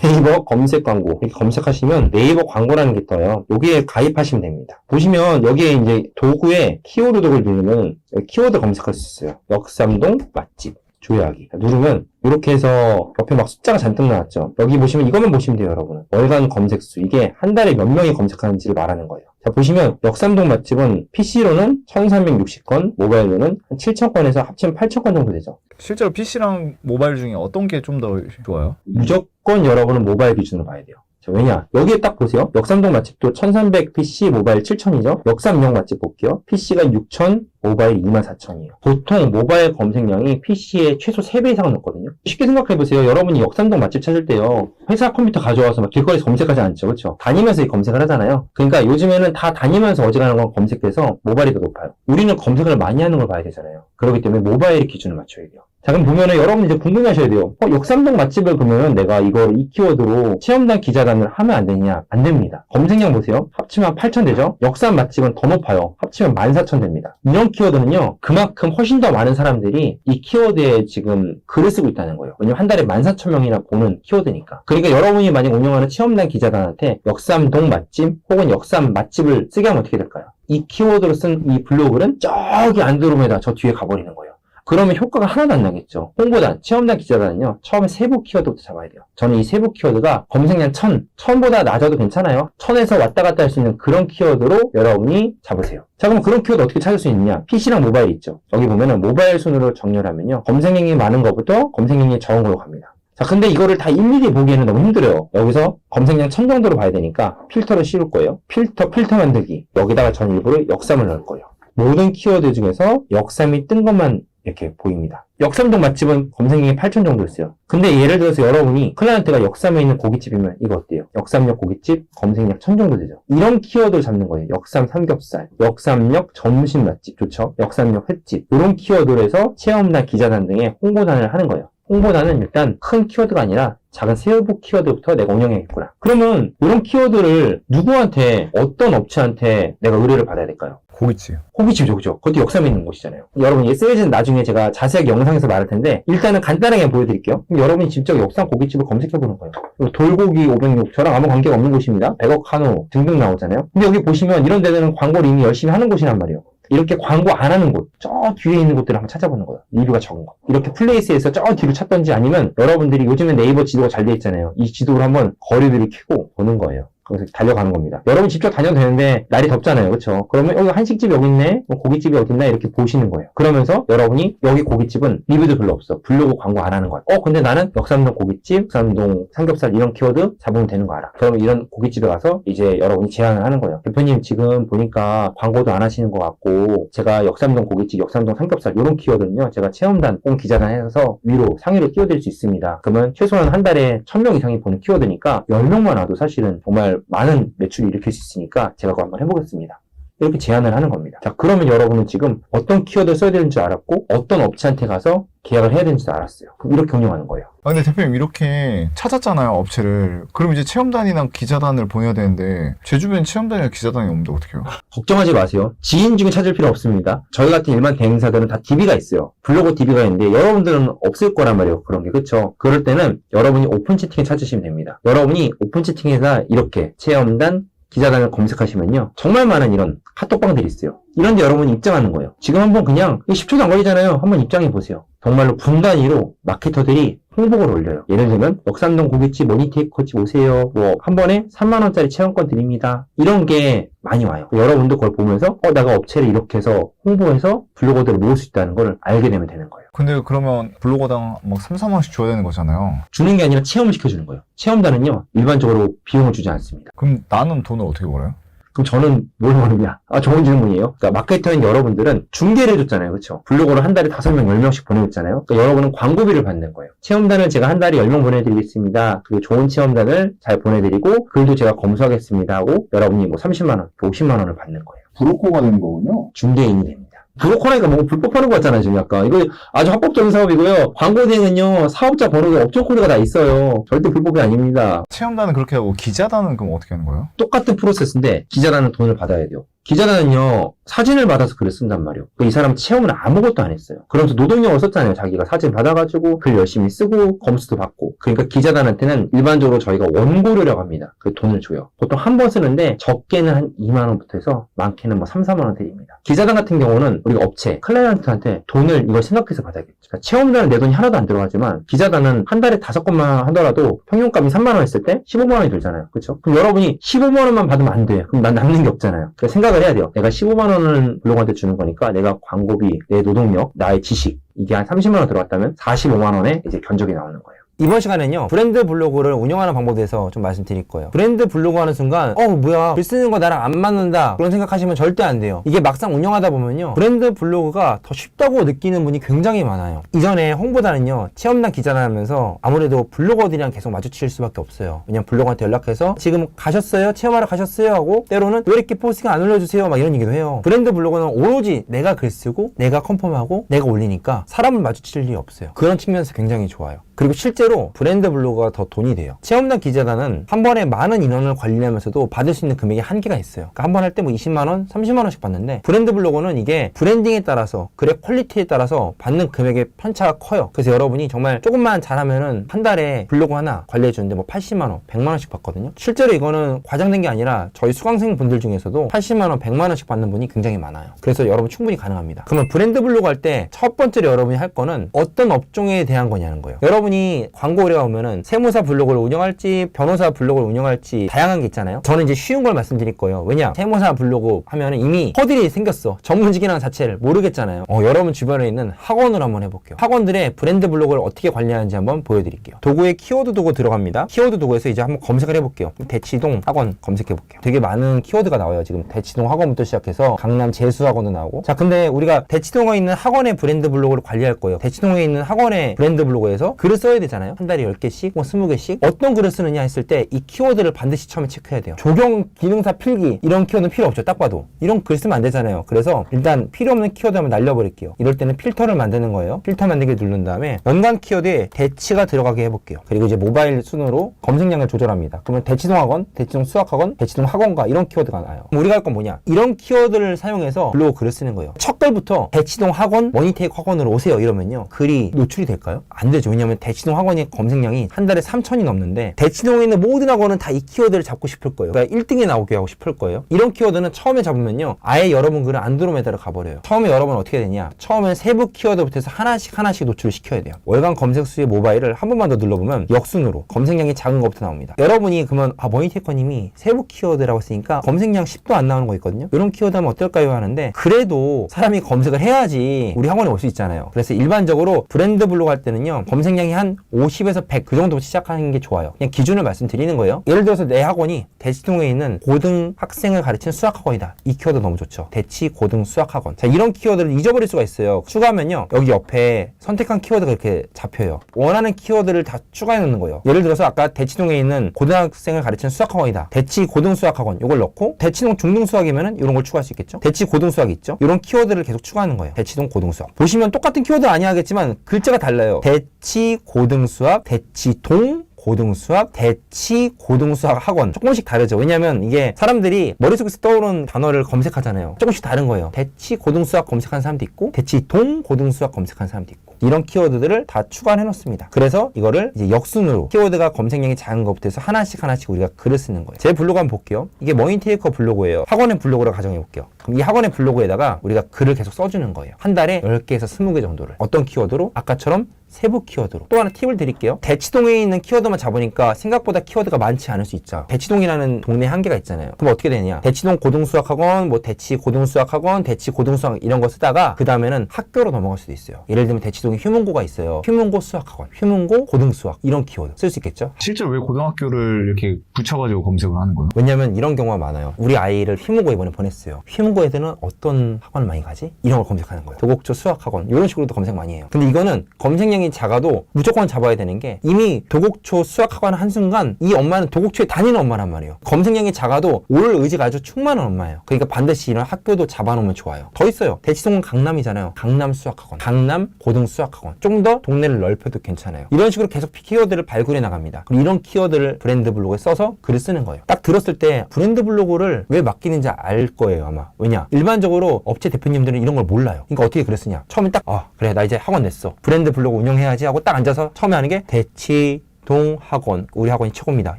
네이버 검색 광고 이렇게 검색하시면 네이버 광고라는 게 떠요. 여기에 가입하시면 됩니다. 보시면 여기에 이제 도구에 키워드를 누르면 키워드 검색할 수 있어요. 역삼동 맛집 조회하기 누르면 이렇게 해서 옆에 막 숫자가 잔뜩 나왔죠. 여기 보시면 이것만 보시면 돼요, 여러분. 월간 검색수 이게 한 달에 몇 명이 검색하는지를 말하는 거예요. 자 보시면 역삼동 맛집은 PC로는 1360건, 모바일로는 한 7000건에서 합치면 8000건 정도 되죠. 실제로 PC랑 모바일 중에 어떤 게 좀 더 좋아요? 무조건 여러분은 모바일 기준으로 봐야 돼요. 자, 왜냐? 여기에 딱 보세요. 역삼동 맛집도 1300 PC, 모바일 7000이죠. 역삼역 맛집 볼게요. PC가 6000, 모바일 24000이에요. 보통 모바일 검색량이 PC에 최소 3배 이상은 넣거든요. 쉽게 생각해보세요. 여러분이 역삼동 맛집 찾을 때요. 회사 컴퓨터 가져와서 막 길거리에서 검색하지 않죠. 그렇죠? 다니면서 검색을 하잖아요. 그러니까 요즘에는 다 다니면서 어지간한 건 검색돼서 모바일이 더 높아요. 우리는 검색을 많이 하는 걸 봐야 되잖아요. 그렇기 때문에 모바일 기준을 맞춰야 돼요. 자, 그럼 보면은 여러분 이제 궁금해하셔야 돼요. 역삼동 맛집을 보면은 내가 이걸 이 키워드로 체험단 기자단을 하면 안 되냐? 안 됩니다. 검색량 보세요. 합치면 8000 되죠? 역삼 맛집은 더 높아요. 합치면 14000 됩니다. 이런 키워드는요, 그만큼 훨씬 더 많은 사람들이 이 키워드에 지금 글을 쓰고 있다는 거예요. 왜냐면 한 달에 14000명이나 보는 키워드니까. 그러니까 여러분이 만약 운영하는 체험단 기자단한테 역삼동 맛집 혹은 역삼 맛집을 쓰게 하면 어떻게 될까요? 이 키워드로 쓴 이 블로그는 저기 안드로메다 저 뒤에 가버리는 거예요. 그러면 효과가 하나도 안 나겠죠. 홍보단, 체험단 기자단은요, 처음에 세부 키워드부터 잡아야 돼요. 저는 이 세부 키워드가 검색량 1000보다 낮아도 괜찮아요. 1000에서 왔다 갔다 할 수 있는 그런 키워드로 여러분이 잡으세요. 자, 그럼 그런 키워드 어떻게 찾을 수 있느냐? PC랑 모바일 있죠. 여기 보면은 모바일 순으로 정렬하면요, 검색량이 많은 것부터 검색량이 적은 걸로 갑니다. 자, 근데 이거를 다 일일이 보기에는 너무 힘들어요. 여기서 검색량 1000 정도로 봐야 되니까 필터를 씌울 거예요. 필터 만들기. 여기다가 전 일부러 역삼을 넣을 거예요. 모든 키워드 중에서 역삼이 뜬 것만 이렇게 보입니다. 역삼동 맛집은 검색량이 8000 정도 있어요. 근데 예를 들어서 여러분이 클라이언트가 역삼에 있는 고깃집이면 이거 어때요? 역삼역 고깃집 검색량 1000 정도 되죠. 이런 키워드를 잡는 거예요. 역삼 삼겹살, 역삼역 점심 맛집 좋죠? 역삼역 횟집 이런 키워드로 해서 체험단, 기자단 등의 홍보단을 하는 거예요. 홍보단은 일단 큰 키워드가 아니라 작은 세부 키워드부터 내가 운영해야겠구나. 그러면 이런 키워드를 누구한테, 어떤 업체한테 내가 의뢰를 받아야 될까요? 고깃집. 호기집이죠, 그죠? 그것도 역삼에 있는 곳이잖아요. 여러분, 이 세일즈는 나중에 제가 자세하게 영상에서 말할 텐데, 일단은 간단하게 보여드릴게요. 그럼 여러분이 직접 역삼 고깃집을 검색해보는 거예요. 돌고기 506, 저랑 아무 관계가 없는 곳입니다. 100억 한우 등등 나오잖아요. 근데 여기 보시면 이런 데는 광고를 이미 열심히 하는 곳이란 말이에요. 이렇게 광고 안 하는 곳, 저 뒤에 있는 곳들을 한번 찾아보는 거예요. 리뷰가 적은 거. 이렇게 플레이스에서 저 뒤로 찾던지 아니면 여러분들이 요즘에 네이버 지도가 잘 돼 있잖아요. 이 지도를 한번 거리들을 켜고 보는 거예요. 그래서 달려가는 겁니다. 여러분 직접 다녀도 되는데 날이 덥잖아요. 그렇죠? 그러면 여기 한식집이 여기 있네? 뭐 고깃집이 어디 있나? 이렇게 보시는 거예요. 그러면서 여러분이 여기 고깃집은 리뷰도 별로 없어. 블로그 광고 안 하는 거야. 근데 나는 역삼동 고깃집, 역삼동 삼겹살 이런 키워드 잡으면 되는 거 알아. 그러면 이런 고깃집에 가서 이제 여러분이 제안을 하는 거예요. 대표님 지금 보니까 광고도 안 하시는 것 같고 제가 역삼동 고깃집, 역삼동 삼겹살 이런 키워드는요. 제가 체험단, 홈 기자단 해서 위로 상위로 띄워드릴 수 있습니다. 그러면 최소한 한 달에 1000명 이상이 보는 키워드니까 10명만 와도 사실은 정말 많은 매출을 일으킬 수 있으니까 제가 그거 한번 해보겠습니다. 이렇게 제안을 하는 겁니다. 자, 그러면 여러분은 지금 어떤 키워드를 써야 되는지 알았고 어떤 업체한테 가서 계약을 해야 되는지도 알았어요. 그럼 이렇게 운영하는 거예요. 근데 대표님 이렇게 찾았잖아요, 업체를. 그럼 이제 체험단이나 기자단을 보내야 되는데 제 주변에 체험단이나 기자단이 없는데 어떻게 해요? 걱정하지 마세요. 지인 중에 찾을 필요 없습니다. 저희 같은 일반 대행사들은 다 DB가 있어요. 블로그 DB가 있는데 여러분들은 없을 거란 말이에요. 그런 게. 그쵸? 그럴 때는 여러분이 오픈 채팅에 찾으시면 됩니다. 여러분이 오픈 채팅에서 이렇게 체험단, 기자단을 검색하시면요. 정말 많은 이런 카톡방들이 있어요. 이런데 여러분이 입장하는 거예요. 지금 한번 그냥 10초도 안 걸리잖아요. 한번 입장해 보세요. 정말로 분 단위로 마케터들이 홍보를 올려요. 예를 들면 역삼동 고깃집 모니테이커집 오세요. 뭐 한 번에 3만원짜리 체험권 드립니다. 이런 게 많이 와요. 여러분도 그걸 보면서 내가 업체를 이렇게 해서 홍보해서 블로거들을 모을 수 있다는 걸 알게 되면 되는 거예요. 근데 그러면 블로거당 막 3, 4만원씩 줘야 되는 거잖아요. 주는 게 아니라 체험을 시켜주는 거예요. 체험단은요. 일반적으로 비용을 주지 않습니다. 그럼 나는 돈을 어떻게 벌어요? 그럼 저는 뭘 모르냐? 좋은 질문이에요. 그러니까 마케터인 여러분들은 중개를 해줬잖아요. 그렇죠? 블로거를 한 달에 5명, 10명씩 보내고 있잖아요. 그러니까 여러분은 광고비를 받는 거예요. 체험단을 제가 한 달에 10명 보내드리겠습니다. 그리고 좋은 체험단을 잘 보내드리고 글도 제가 검수하겠습니다 하고 여러분이 뭐 30만 원, 50만 원을 받는 거예요. 브로커가 되는 거군요. 중개인이 됩니다. 브로커라니까 뭐 불법하는 거 같잖아요, 지금 약간. 이거 아주 합법적인 사업이고요. 광고 대행은요, 사업자 번호에 업종 코드가 다 있어요. 절대 불법이 아닙니다. 체험단은 그렇게 하고 기자단은 그럼 어떻게 하는 거예요? 똑같은 프로세스인데 기자단은 돈을 받아야 돼요. 기자단은요, 사진을 받아서 글을 쓴단 말이에요. 이 사람은 체험을 아무것도 안 했어요. 그러면서 노동력을 썼잖아요. 자기가 사진 받아가지고 글 열심히 쓰고 검수도 받고. 그러니까 기자단한테는 일반적으로 저희가 원고료라고 합니다. 그 돈을 줘요. 보통 한 번 쓰는데 적게는 한 2만 원부터 해서 많게는 뭐 3, 4만 원 드립니다. 기자단 같은 경우는 우리가 업체, 클라이언트한테 돈을 이걸 생각해서 받아야겠죠. 그러니까 체험단은 내 돈이 하나도 안 들어가지만 기자단은 한 달에 5건만 하더라도 평균값이 3만 원 했을 때 15만 원이 들잖아요. 그렇죠? 그럼 여러분이 15만 원만 받으면 안 돼. 그럼 난 남는 게 없잖아요. 그러니까 생각을 해야 돼요. 내가 15만 원을 블로그한테 주는 거니까 내가 광고비, 내 노동력, 나의 지식 이게 한 30만 원 들어갔다면 45만 원에 이제 견적이 나오는 거예요. 이번 시간에는요, 브랜드 블로그를 운영하는 방법에 대해서 좀 말씀드릴 거예요. 브랜드 블로그 하는 순간, 뭐야, 글 쓰는 거 나랑 안 맞는다. 그런 생각하시면 절대 안 돼요. 이게 막상 운영하다 보면요, 브랜드 블로그가 더 쉽다고 느끼는 분이 굉장히 많아요. 이전에 홍보단은요, 체험단 기자단 하면서 아무래도 블로거들이랑 계속 마주칠 수밖에 없어요. 왜냐면 블로거한테 연락해서 지금 가셨어요? 체험하러 가셨어요? 하고 때로는 왜 이렇게 포스팅 안 올려주세요? 막 이런 얘기도 해요. 브랜드 블로그는 오로지 내가 글 쓰고 내가 컨펌하고 내가 올리니까 사람을 마주칠 일이 없어요. 그런 측면에서 굉장히 좋아요. 그리고 실제로 브랜드 블로그가 더 돈이 돼요. 체험단 기자단은 한 번에 많은 인원을 관리하면서도 받을 수 있는 금액이 한계가 있어요. 그러니까 한 번 할 때 뭐 20만원, 30만원씩 받는데 브랜드 블로그는 이게 브랜딩에 따라서 글의 퀄리티에 따라서 받는 금액의 편차가 커요. 그래서 여러분이 정말 조금만 잘하면은 한 달에 블로그 하나 관리해주는데 뭐 80만원, 100만원씩 받거든요. 실제로 이거는 과장된 게 아니라 저희 수강생 분들 중에서도 80만원, 100만원씩 받는 분이 굉장히 많아요. 그래서 여러분 충분히 가능합니다. 그러면 브랜드 블로그 할 때 첫 번째로 여러분이 할 거는 어떤 업종에 대한 거냐는 거예요. 여러분이 광고 의뢰가 오면은 세무사 블로그를 운영할지 변호사 블로그를 운영할지 다양한 게 있잖아요. 저는 이제 쉬운 걸 말씀드릴 거예요. 왜냐? 세무사 블로그 하면은 이미 허들이 생겼어. 전문직이라는 자체를 모르겠잖아요. 여러분 주변에 있는 학원으로 한번 해볼게요. 학원들의 브랜드 블로그를 어떻게 관리하는지 한번 보여드릴게요. 도구에 키워드 도구 들어갑니다. 키워드 도구에서 이제 한번 검색을 해볼게요. 대치동 학원 검색해볼게요. 되게 많은 키워드가 나와요. 지금 대치동 학원부터 시작해서 강남 재수학원도 나오고. 자, 근데 우리가 대치동에 있는 학원의 브랜드 블로그를 관리할 거예요. 대치동에 있는 학원의 브랜드 블로그에서 글을 글을 써야 되잖아요. 한 달에 10개씩, 뭐 20개씩. 어떤 글을 쓰느냐 했을 때 이 키워드를 반드시 처음에 체크해야 돼요. 조경, 기능사, 필기 이런 키워드는 필요 없죠. 딱 봐도. 이런 글 쓰면 안 되잖아요. 그래서 일단 필요 없는 키워드 한번 날려버릴게요. 이럴 때는 필터를 만드는 거예요. 필터 만들기 누른 다음에 연관 키워드에 대치가 들어가게 해볼게요. 그리고 이제 모바일 순으로 검색량을 조절합니다. 그러면 대치동 학원, 대치동 수학학원, 대치동 학원가 이런 키워드가 나와요. 우리가 할 건 뭐냐? 이런 키워드를 사용해서 블로그 글을 쓰는 거예요. 첫 글부터 대치동 학원, 머니테이크 학원으로 오세요 이러면요. 글이 노출이 될까요? 안 되죠. 왜냐하면 대치동 학원의 검색량이 한 달에 3,000이 넘는데 대치동에 있는 모든 학원은 다 이 키워드를 잡고 싶을 거예요. 그러니까 1등에 나오게 하고 싶을 거예요. 이런 키워드는 처음에 잡으면요. 아예 여러분 글은 안드로메다로 가버려요. 처음에 여러분 어떻게 되냐? 처음엔 세부 키워드부터 해서 하나씩 노출을 시켜야 돼요. 월간 검색 수의 모바일을 한 번만 더 눌러보면 역순으로 검색량이 작은 것부터 나옵니다. 여러분이 그러면 머니테이커님이 세부 키워드라고 했으니까 검색량 10도 안 나오는 거 있거든요. 이런 키워드 하면 어떨까요? 하는데 그래도 사람이 검색을 해야지 우리 학원에 올 수 있잖아요. 그래서 일반적으로 브랜드 블로그 할 때는요. 검색량이 한 50에서 100 그 정도부터 시작하는 게 좋아요. 그냥 기준을 말씀드리는 거예요. 예를 들어서 내 학원이 대치동에 있는 고등 학생을 가르치는 수학학원이다. 이 키워드 너무 좋죠. 대치 고등 수학학원. 자, 이런 키워드를 잊어버릴 수가 있어요. 추가하면요. 여기 옆에 선택한 키워드가 이렇게 잡혀요. 원하는 키워드를 다 추가해 놓는 거예요. 예를 들어서 아까 대치동에 있는 고등학생을 가르치는 수학학원이다. 대치 고등 수학학원. 이걸 넣고 대치동 중등 수학이면은 이런 걸 추가할 수 있겠죠. 대치 고등 수학 있죠. 이런 키워드를 계속 추가하는 거예요. 대치동 고등 수학. 보시면 똑같은 키워드 아니야겠지만 글자가 달라요. 대치 고등 수학, 대치동 고등수학, 대치 고등수학 학원 조금씩 다르죠. 왜냐하면 이게 사람들이 머릿속에서 떠오르는 단어를 검색하잖아요. 조금씩 다른 거예요. 대치 고등수학 검색하는 사람도 있고 대치 동 고등수학 검색하는 사람도 있고 이런 키워드들을 다 추가해 놓습니다. 그래서 이거를 이제 역순으로 키워드가 검색량이 작은 것부터 해서 하나씩 우리가 글을 쓰는 거예요. 제 블로그 한번 볼게요. 이게 머니테이커 블로그예요. 학원의 블로그로 가정해 볼게요. 그럼 이 학원의 블로그에다가 우리가 글을 계속 써주는 거예요. 한 달에 10개에서 20개 정도를. 어떤 키워드로? 아까처럼 세부 키워드로. 또 하나 팁을 드릴게요. 대치동에 있는 키워드만 잡으니까 생각보다 키워드가 많지 않을 수 있죠. 대치동이라는 동네 한계가 있잖아요. 그럼 어떻게 되냐? 대치동 고등수학학원, 뭐 대치 고등수학학원, 대치 고등수학 이런 거 쓰다가 그 다음에는 학교로 넘어갈 수도 있어요. 예를 들면 대치동에 휴문고가 있어요. 휴문고 수학학원, 휴문고 고등수학 이런 키워드 쓸 수 있겠죠? 실제로 왜 고등학교를 이렇게 붙여가지고 검색을 하는 거예요? 왜냐면 이런 경우가 많아요. 우리 아이를 휴문고 이번에 보냈어요. 휴문고 애들은 어떤 학원을 많이 가지? 이런 걸 검색하는 거예요. 도곡초 수학학원 이런 식으로도 검색 많이 해요. 근데 이거는 검색량이 작아도 무조건 잡아야 되는 게 이미 도곡초 수학학원 한순간 이 엄마는 도곡초에 다니는 엄마란 말이에요. 검색량이 작아도 올 의지가 아주 충만한 엄마예요. 그러니까 반드시 이런 학교도 잡아놓으면 좋아요. 더 있어요. 대치동은 강남이잖아요. 강남 수학학원, 강남 고등 수학학원. 좀 더 동네를 넓혀도 괜찮아요. 이런 식으로 계속 키워드를 발굴해 나갑니다. 그리고 이런 키워드를 브랜드 블로그에 써서 글을 쓰는 거예요. 딱 들었을 때 브랜드 블로그를 왜 맡기는지 알 거예요 아마. 왜냐? 일반적으로 업체 대표님들은 이런 걸 몰라요. 그러니까 어떻게 그랬으냐? 처음에 딱 그래 나 이제 학원 냈어. 브랜드 블로그 운영해야지 하고 딱 앉아서 처음에 하는 게 대치동 학원, 우리 학원이 최고입니다.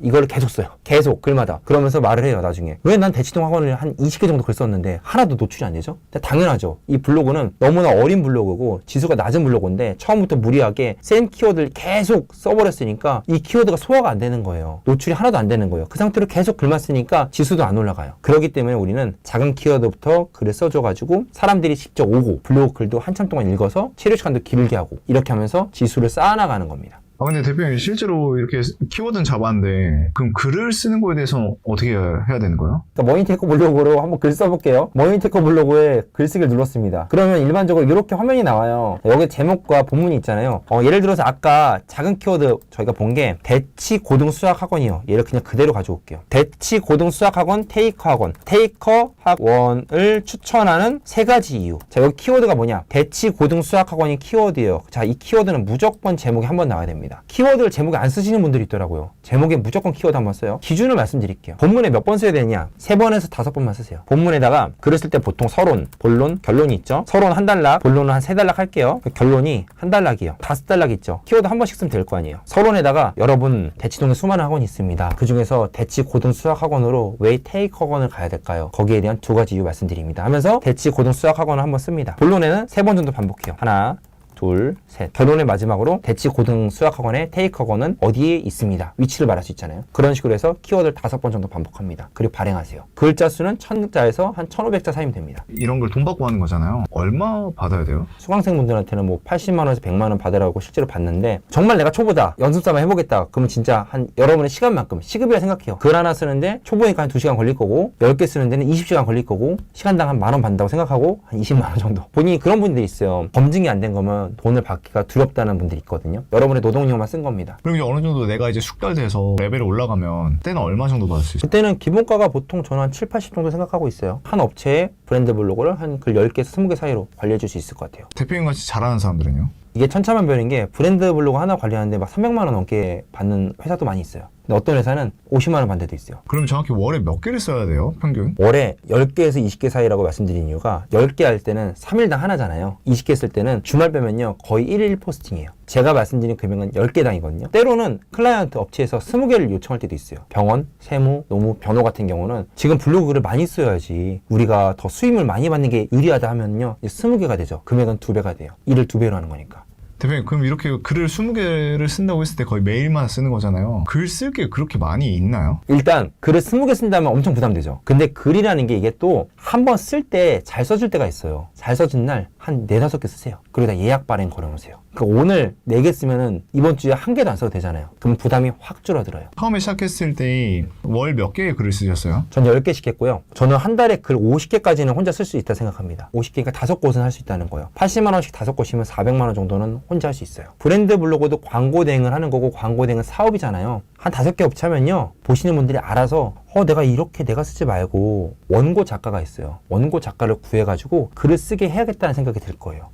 이걸 계속 써요. 계속 글마다. 그러면서 말을 해요 나중에. 왜 난 대치동 학원을 한 20개 정도 글 썼는데 하나도 노출이 안 되죠? 당연하죠. 이 블로그는 너무나 어린 블로그고 지수가 낮은 블로그인데 처음부터 무리하게 센 키워드를 계속 써버렸으니까 이 키워드가 소화가 안 되는 거예요. 노출이 하나도 안 되는 거예요. 그 상태로 계속 글만 쓰니까 지수도 안 올라가요. 그렇기 때문에 우리는 작은 키워드부터 글을 써줘가지고 사람들이 직접 오고 블로그 글도 한참 동안 읽어서 체류 시간도 길게 하고 이렇게 하면서 지수를 쌓아나가는 겁니다. 근데 대표님 실제로 이렇게 키워드는 잡았는데 그럼 글을 쓰는 거에 대해서 어떻게 해야 되는 거예요? 그러니까 머니테이커 블로그로 한번 글 써볼게요. 머니테이커 블로그에 글쓰기를 눌렀습니다. 그러면 일반적으로 이렇게 화면이 나와요. 여기 제목과 본문이 있잖아요. 예를 들어서 아까 작은 키워드 저희가 본 게 대치 고등 수학 학원이요. 얘를 그냥 그대로 가져올게요. 대치 고등 수학 학원, 테이커 학원. 테이커 학원을 추천하는 3가지 이유. 자, 여기 키워드가 뭐냐? 대치 고등 수학 학원이 키워드예요. 자, 이 키워드는 무조건 제목에 한번 나와야 됩니다. 키워드를 제목에 안 쓰시는 분들이 있더라고요. 제목에 무조건 키워드 한번 써요. 기준을 말씀드릴게요. 본문에 몇 번 써야 되냐? 3번에서 5번만 쓰세요. 본문에다가 글을 쓸 때 보통 서론, 본론, 결론이 있죠. 서론 한 단락, 본론은 한 3단락 할게요. 결론이 한 단락이에요. 5단락 있죠. 키워드 한 번씩 쓰면 될 거 아니에요. 서론에다가 여러분 대치동에 수많은 학원이 있습니다. 그 중에서 대치 고등 수학 학원으로 왜 테이크 학원을 가야 될까요? 거기에 대한 2가지 이유 말씀드립니다. 하면서 대치 고등 수학 학원을 한번 씁니다. 본론에는 3번 정도 반복해요. 하나, 둘, 셋. 결론의 마지막으로 대치 고등 수학학원의 테이크 학원은 어디에 있습니다. 위치를 말할 수 있잖아요. 그런 식으로 해서 키워드를 5번 정도 반복합니다. 그리고 발행하세요. 글자 수는 1000자에서 한 1500자 사이면 됩니다. 이런 걸 돈 받고 하는 거잖아요. 얼마 받아야 돼요? 수강생분들한테는 뭐 80만 원에서 100만 원 받으라고 실제로 받는데 정말 내가 초보다 연습 삼아 해보겠다. 그러면 진짜 한 여러분의 시간만큼 시급이라 생각해요. 글 하나 쓰는데 초보니까 한 2시간 걸릴 거고 10개 쓰는 데는 20시간 걸릴 거고 시간당 한 10,000원 받는다고 생각하고 한 20만 원 정도. 본인이 그런 분들이 있어요. 검증이 안 된 거면 되면 돈을 받기가 두렵다는 분들이 있거든요. 여러분의 노동력만 쓴 겁니다. 그럼 이제 어느 정도 내가 이제 숙달돼서 레벨이 올라가면 때는 얼마 정도 받을 수 있어요? 그때는 기본가가 보통 저는 한 7, 80 정도 생각하고 있어요. 한 업체에 브랜드 블로그를 한 글 10개에서 20개 사이로 관리해 줄 수 있을 것 같아요. 대표님 같이 잘하는 사람들은요? 이게 천차만별인 게 브랜드 블로그 하나 관리하는데 막 300만 원 넘게 받는 회사도 많이 있어요. 근데 어떤 회사는 50만 원 받는 데도 있어요. 그럼 정확히 월에 몇 개를 써야 돼요? 평균? 월에 10개에서 20개 사이라고 말씀드린 이유가 10개 할 때는 3일당 하나잖아요. 20개 쓸 때는 주말 빼면요 거의 1일 포스팅이에요. 제가 말씀드린 금액은 10개당이거든요. 때로는 클라이언트 업체에서 20개를 요청할 때도 있어요. 병원, 세무, 노무, 변호 같은 경우는 지금 블로그를 많이 써야지 우리가 더 수임을 많이 받는 게 유리하다 하면요 20개가 되죠. 금액은 2배가 돼요. 일을 2배로 하는 거니까. 대표님 그럼 이렇게 글을 20개를 쓴다고 했을 때 거의 매일만 쓰는 거잖아요. 글 쓸 게 그렇게 많이 있나요? 일단 글을 20개 쓴다면 엄청 부담되죠. 근데 글이라는 게 이게 또 한 번 쓸 때 잘 써줄 때가 있어요. 잘 써준 날 한 4-5개 쓰세요. 그러다 예약 발행 걸어놓으세요. 그러니까 오늘 4개 쓰면은 이번 주에 1개도 안 써도 되잖아요. 그럼 부담이 확 줄어들어요. 처음에 시작했을 때 월 몇 개의 글을 쓰셨어요? 전 10개씩 했고요. 저는 한 달에 글 50개까지는 혼자 쓸 수 있다 생각합니다. 50개니까 5곳은 할 수 있다는 거예요. 80만 원씩 5곳이면 400만 원 정도는 혼자 할 수 있어요. 브랜드 블로그도 광고 대행을 하는 거고 광고 대행은 사업이잖아요. 한 5개 업체 하면요. 보시는 분들이 알아서 내가 이렇게 내가 쓰지 말고 원고 작가가 있어요. 원고 작가를 구해가지고 글을 쓰게 해야겠다는 생각이 들 거예요.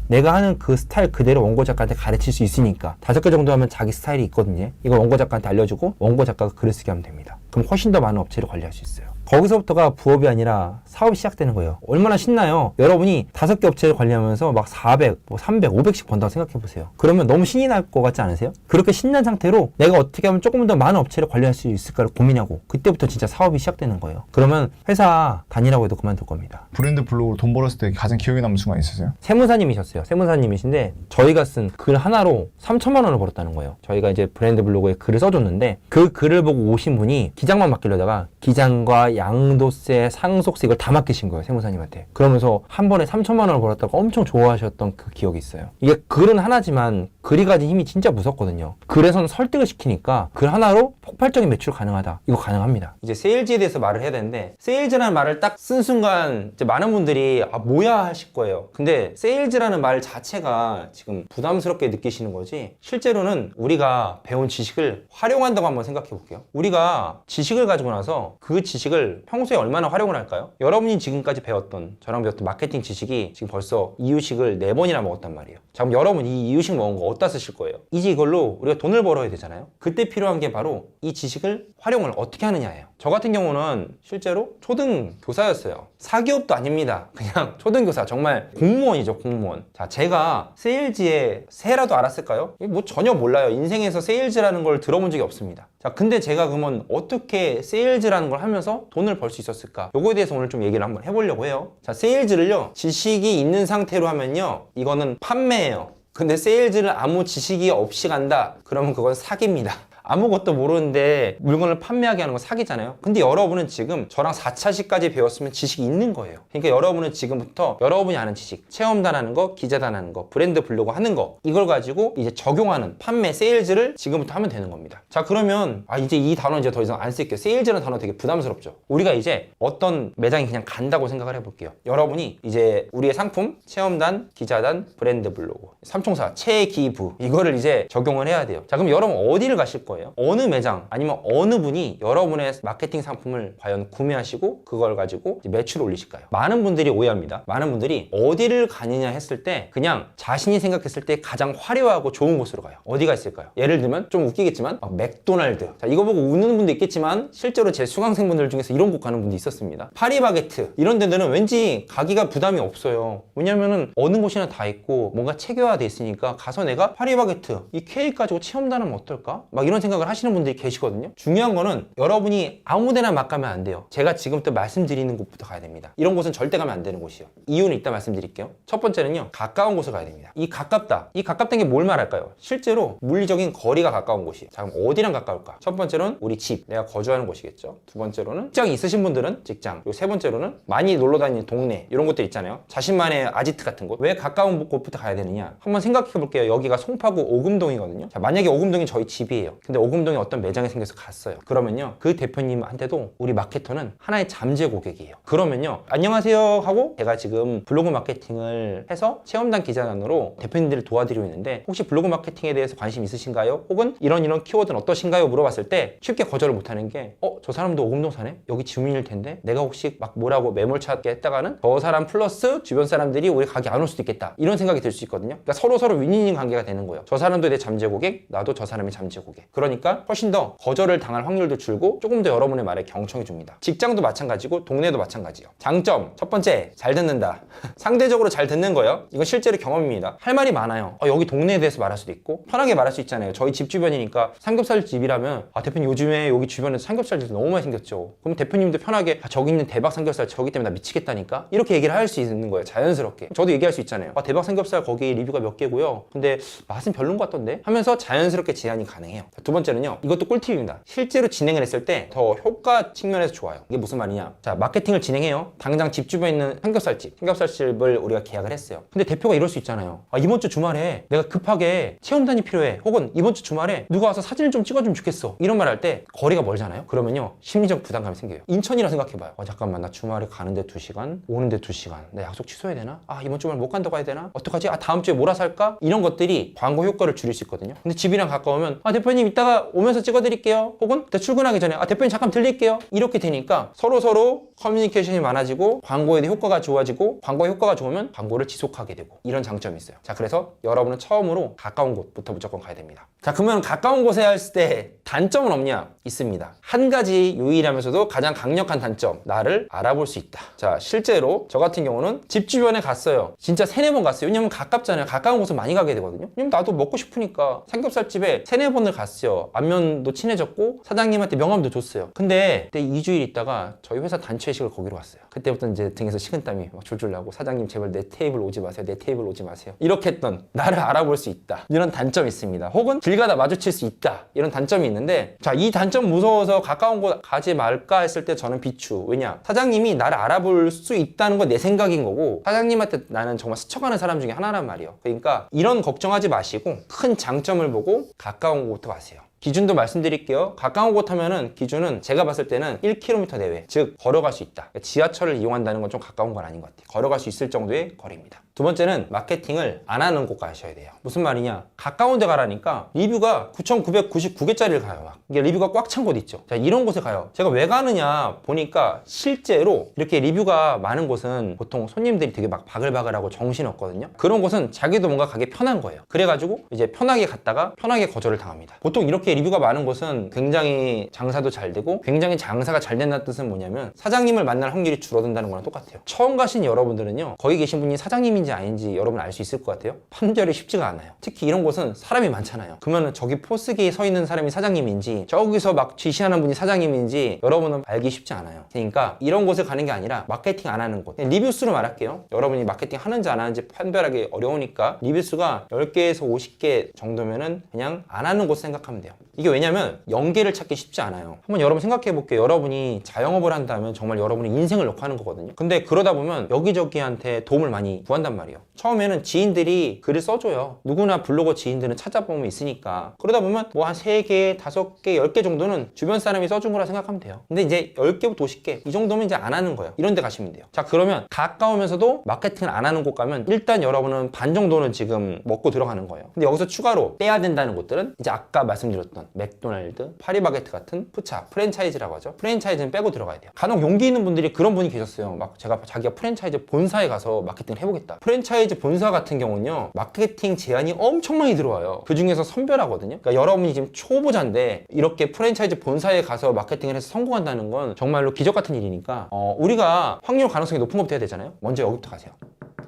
내가 하는 그 스타일 그대로 원고 작가한테 가르칠 수 있으니까 5개 정도 하면 자기 스타일이 있거든요. 이걸 원고 작가한테 알려주고 원고 작가가 글을 쓰게 하면 됩니다. 그럼 훨씬 더 많은 업체를 관리할 수 있어요. 거기서부터가 부업이 아니라 사업이 시작되는 거예요. 얼마나 신나요? 여러분이 5개 업체를 관리하면서 막 400, 300, 500씩 번다고 생각해 보세요. 그러면 너무 신이 날 것 같지 않으세요? 그렇게 신난 상태로 내가 어떻게 하면 조금 더 많은 업체를 관리할 수 있을까를 고민하고 그때부터 진짜 사업이 시작되는 거예요. 그러면 회사 다니라고 해도 그만둘 겁니다. 브랜드 블로그로 돈 벌었을 때 가장 기억에 남는 순간 있으세요? 세무사님이셨어요. 세무사님이신데 저희가 쓴 글 하나로 3천만 원을 벌었다는 거예요. 저희가 이제 브랜드 블로그에 글을 써줬는데 그 글을 보고 오신 분이 기장만 맡기려다가 기장과 양도세, 상속세 이걸 다 맡기신 거예요. 세무사님한테. 그러면서 한 번에 3천만 원을 벌었다고 엄청 좋아하셨던 그 기억이 있어요. 이게 글은 하나지만 글이 가진 힘이 진짜 무섭거든요. 글에서는 설득을 시키니까 글 하나로 폭발적인 매출 가능하다. 이거 가능합니다. 이제 세일즈에 대해서 말을 해야 되는데 세일즈라는 말을 딱 쓴 순간 이제 많은 분들이 뭐야 하실 거예요. 근데 세일즈라는 말 자체가 지금 부담스럽게 느끼시는 거지 실제로는 우리가 배운 지식을 활용한다고 한번 생각해 볼게요. 우리가 지식을 가지고 나서 그 지식을 평소에 얼마나 활용을 할까요? 여러분이 지금까지 배웠던 저랑 배웠던 마케팅 지식이 지금 벌써 이유식을 4번이나 먹었단 말이에요. 자, 그럼 여러분 이 이유식 먹은 거 어디다 쓰실 거예요? 이제 이걸로 우리가 돈을 벌어야 되잖아요. 그때 필요한 게 바로 이 지식을 활용을 어떻게 하느냐예요. 저 같은 경우는 실제로 초등 교사였어요. 사기업도 아닙니다. 그냥 초등교사, 정말 공무원이죠, 공무원. 자, 제가 세일즈의 새라도 알았을까요? 뭐 전혀 몰라요. 인생에서 세일즈라는 걸 들어본 적이 없습니다. 자, 근데 제가 그러면 어떻게 세일즈라는 걸 하면서 돈을 벌 수 있었을까? 요거에 대해서 오늘 좀 얘기를 한번 해보려고 해요. 자, 세일즈를요, 지식이 있는 상태로 하면요, 이거는 판매예요. 근데 세일즈를 아무 지식이 없이 간다? 그러면 그건 사기입니다. 아무것도 모르는데 물건을 판매하게 하는 건 사기잖아요. 근데 여러분은 지금 저랑 4차시까지 배웠으면 지식이 있는 거예요. 그러니까 여러분은 지금부터 여러분이 아는 지식, 체험단하는 거, 기자단하는 거, 브랜드 블로그 하는 거, 이걸 가지고 이제 적용하는 판매, 세일즈를 지금부터 하면 되는 겁니다. 자, 그러면 이제 이 단어 이제 더 이상 안 쓸게요. 세일즈라는 단어 되게 부담스럽죠. 우리가 이제 어떤 매장이 그냥 간다고 생각을 해볼게요. 여러분이 이제 우리의 상품, 체험단, 기자단, 브랜드 블로그, 삼총사, 체기부 이거를 이제 적용을 해야 돼요. 자, 그럼 여러분 어디를 가실 거예요? 어느 매장 아니면 어느 분이 여러분의 마케팅 상품을 과연 구매하시고 그걸 가지고 매출을 올리실까요? 많은 분들이 오해합니다. 많은 분들이 어디를 가느냐 했을 때 그냥 자신이 생각했을 때 가장 화려하고 좋은 곳으로 가요. 어디가 있을까요? 예를 들면 좀 웃기겠지만 맥도날드. 자, 이거 보고 웃는 분도 있겠지만 실제로 제 수강생분들 중에서 이런 곳 가는 분도 있었습니다. 파리바게트 이런 데들은 왠지 가기가 부담이 없어요. 왜냐면은 어느 곳이나 다 있고 뭔가 체계화돼 있으니까 가서 내가 파리바게트 이 케이크 가지고 체험단하면 어떨까? 막 이런 생각을 하시는 분들이 계시거든요. 중요한 거는 여러분이 아무데나 막 가면 안 돼요. 제가 지금부터 말씀드리는 곳부터 가야 됩니다. 이런 곳은 절대 가면 안 되는 곳이요. 이유는 이따 말씀드릴게요. 첫 번째는요, 가까운 곳을 가야 됩니다. 이 가깝다. 이 가깝다는 게 뭘 말할까요? 실제로 물리적인 거리가 가까운 곳이에요. 자, 그럼 어디랑 가까울까? 첫 번째로는 우리 집, 내가 거주하는 곳이겠죠. 두 번째로는 직장이 있으신 분들은 직장, 그리고 세 번째로는 많이 놀러 다니는 동네, 이런 곳들 있잖아요. 자신만의 아지트 같은 곳. 왜 가까운 곳부터 가야 되느냐? 한번 생각해 볼게요. 여기가 송파구 오금동이거든요. 자, 만약에 오금동이 저희 집이에요. 근데 근데 오금동에 어떤 매장이 생겨서 갔어요. 그러면요, 그 대표님한테도 우리 마케터는 하나의 잠재 고객이에요. 그러면요, 안녕하세요 하고 제가 지금 블로그 마케팅을 해서 체험단 기자단으로 대표님들을 도와드리고 있는데 혹시 블로그 마케팅에 대해서 관심 있으신가요? 혹은 이런 키워드는 어떠신가요? 물어봤을 때 쉽게 거절을 못하는 게 저 사람도 오금동 사네? 여기 주민일 텐데 내가 혹시 막 뭐라고 매몰차 했다가는 저 사람 플러스 주변 사람들이 우리 가게 안 올 수도 있겠다, 이런 생각이 들 수 있거든요. 그러니까 서로 윈윈 관계가 되는 거예요. 저 사람도 내 잠재 고객, 나도 저 사람의 잠재 고객. 그러니까 훨씬 더 거절을 당할 확률도 줄고 조금 더 여러분의 말에 경청해 줍니다. 직장도 마찬가지고 동네도 마찬가지예요. 장점 첫 번째, 잘 듣는다. 상대적으로 잘 듣는 거예요. 이건 실제로 경험입니다. 할 말이 많아요. 여기 동네에 대해서 말할 수도 있고 편하게 말할 수 있잖아요. 저희 집 주변이니까 삼겹살 집이라면 대표님 요즘에 여기 주변에 삼겹살 집 너무 많이 생겼죠. 그럼 대표님도 편하게 저기 있는 대박 삼겹살 저기 때문에 나 미치겠다니까, 이렇게 얘기를 할 수 있는 거예요. 자연스럽게. 저도 얘기할 수 있잖아요. 대박 삼겹살 거기 리뷰가 몇 개고요, 근데 맛은 별론 것 같던데 하면서 자연스럽게 제안이 가능해요. 두 번째는요, 이것도 꿀팁입니다. 실제로 진행을 했을 때 더 효과 측면에서 좋아요. 이게 무슨 말이냐, 자, 마케팅을 진행해요. 당장 집 주변에 있는 삼겹살집을 우리가 계약을 했어요. 근데 대표가 이럴 수 있잖아요. 이번 주 주말에 내가 급하게 체험단이 필요해, 혹은 이번 주 주말에 누가 와서 사진을 좀 찍어주면 좋겠어, 이런 말 할 때 거리가 멀잖아요. 그러면요, 심리적 부담감이 생겨요. 인천이라 생각해봐요. 잠깐만, 나 주말에 가는데 2시간, 오는데 2시간, 나 약속 취소해야 되나? 이번 주말 못 간다고 해야 되나? 어떡하지? 다음 주에 몰아서 할까? 이런 것들이 광고 효과를 줄일 수 있거든요. 근데 집이랑 가까우면 대표님 이따가 오면서 찍어드릴게요, 혹은 출근하기 전에 대표님 잠깐 들릴게요, 이렇게 되니까 서로 커뮤니케이션이 많아지고 광고에 대한 효과가 좋아지고, 광고의 효과가 좋으면 광고를 지속하게 되고, 이런 장점이 있어요. 자, 그래서 여러분은 처음으로 가까운 곳부터 무조건 가야 됩니다. 자, 그러면 가까운 곳에 할 때 단점은 없냐? 있습니다. 한 가지 유일하면서도 가장 강력한 단점, 나를 알아볼 수 있다. 자, 실제로 저 같은 경우는 집 주변에 갔어요. 진짜 3-4번 갔어요. 왜냐면 가깝잖아요. 가까운 곳은 많이 가게 되거든요. 왜냐면 나도 먹고 싶으니까 삼겹살집에 3-4번을 갔어요. 안면도 친해졌고 사장님한테 명함도 줬어요. 근데 그때 2주일 있다가 저희 회사 단체 회식을 거기로 갔어요. 그때부터 이제 등에서 식은땀이 막 줄줄 나고, 사장님 제발 내 테이블 오지 마세요, 내 테이블 오지 마세요, 이렇게 했던 나를 알아볼 수 있다, 이런 단점이 있습니다. 혹은 길 가다 마주칠 수 있다, 이런 단점이 있는데, 자, 이 단점 무서워서 가까운 곳 가지 말까 했을 때 저는 비추. 왜냐, 사장님이 나를 알아볼 수 있다는 건 내 생각인 거고, 사장님한테 나는 정말 스쳐가는 사람 중에 하나란 말이에요. 그러니까 이런 걱정하지 마시고 큰 장점을 보고 가까운 곳부터 가세요. 기준도 말씀드릴게요. 가까운 곳 하면은 기준은 제가 봤을 때는 1km 내외, 즉 걸어갈 수 있다. 지하철을 이용한다는 건 좀 가까운 건 아닌 것 같아요. 걸어갈 수 있을 정도의 거리입니다. 두 번째는 마케팅을 안 하는 곳 가셔야 돼요. 무슨 말이냐, 가까운 데 가라니까 리뷰가 9,999개짜리를 가요. 막 이게 리뷰가 꽉 찬 곳 있죠. 자, 이런 곳에 가요. 제가 왜 가느냐 보니까 실제로 이렇게 리뷰가 많은 곳은 보통 손님들이 되게 막 바글바글하고 정신없거든요. 그런 곳은 자기도 뭔가 가기 편한 거예요. 그래가지고 이제 편하게 갔다가 편하게 거절을 당합니다. 보통 이렇게 리뷰가 많은 곳은 굉장히 장사도 잘 되고, 굉장히 장사가 잘 된다는 뜻은 뭐냐면 사장님을 만날 확률이 줄어든다는 거랑 똑같아요. 처음 가신 여러분들은요, 거기 계신 분이 사장님인지 아닌지 여러분 알 수 있을 것 같아요. 판별이 쉽지가 않아요. 특히 이런 곳은 사람이 많잖아요. 그러면 저기 포스기에 서 있는 사람이 사장님인지, 저기서 막 지시하는 분이 사장님인지 여러분은 알기 쉽지 않아요. 그러니까 이런 곳에 가는 게 아니라 마케팅 안 하는 곳, 리뷰 수로 말할게요. 여러분이 마케팅 하는지 안 하는지 판별하기 어려우니까 리뷰 수가 10개에서 50개 정도면은 그냥 안 하는 곳 생각하면 돼요. 이게 왜냐면 연계를 찾기 쉽지 않아요. 한번 여러분 생각해 볼게요. 여러분이 자영업을 한다면 정말 여러분의 인생을 놓고 하는 거거든요. 근데 그러다 보면 여기저기한테 도움을 많이 구한단 말이에요. 처음에는 지인들이 글을 써줘요. 누구나 블로거 지인들은 찾아보면 있으니까. 그러다 보면 뭐 한 3개, 5개, 10개 정도는 주변 사람이 써준 거라 생각하면 돼요. 근데 이제 10개부터 50개 이 정도면 이제 안 하는 거예요. 이런 데 가시면 돼요. 자, 그러면 가까우면서도 마케팅을 안 하는 곳 가면 일단 여러분은 반 정도는 지금 먹고 들어가는 거예요. 근데 여기서 추가로 빼야 된다는 곳들은 이제 아까 말씀드렸던 맥도날드, 파리바게트 같은 푸차, 프랜차이즈라고 하죠. 프랜차이즈는 빼고 들어가야 돼요. 간혹 용기 있는 분들이 그런 분이 계셨어요. 막 자기가 프랜차이즈 본사에 가서 마케팅을 해보겠다. 프랜차이즈 본사 같은 경우는요, 마케팅 제안이 엄청 많이 들어와요. 그 중에서 선별하거든요. 그러니까 여러분이 지금 초보자인데 이렇게 프랜차이즈 본사에 가서 마케팅을 해서 성공한다는 건 정말로 기적 같은 일이니까 우리가 확률 가능성이 높은 것부터 해야 되잖아요. 먼저 여기부터 가세요.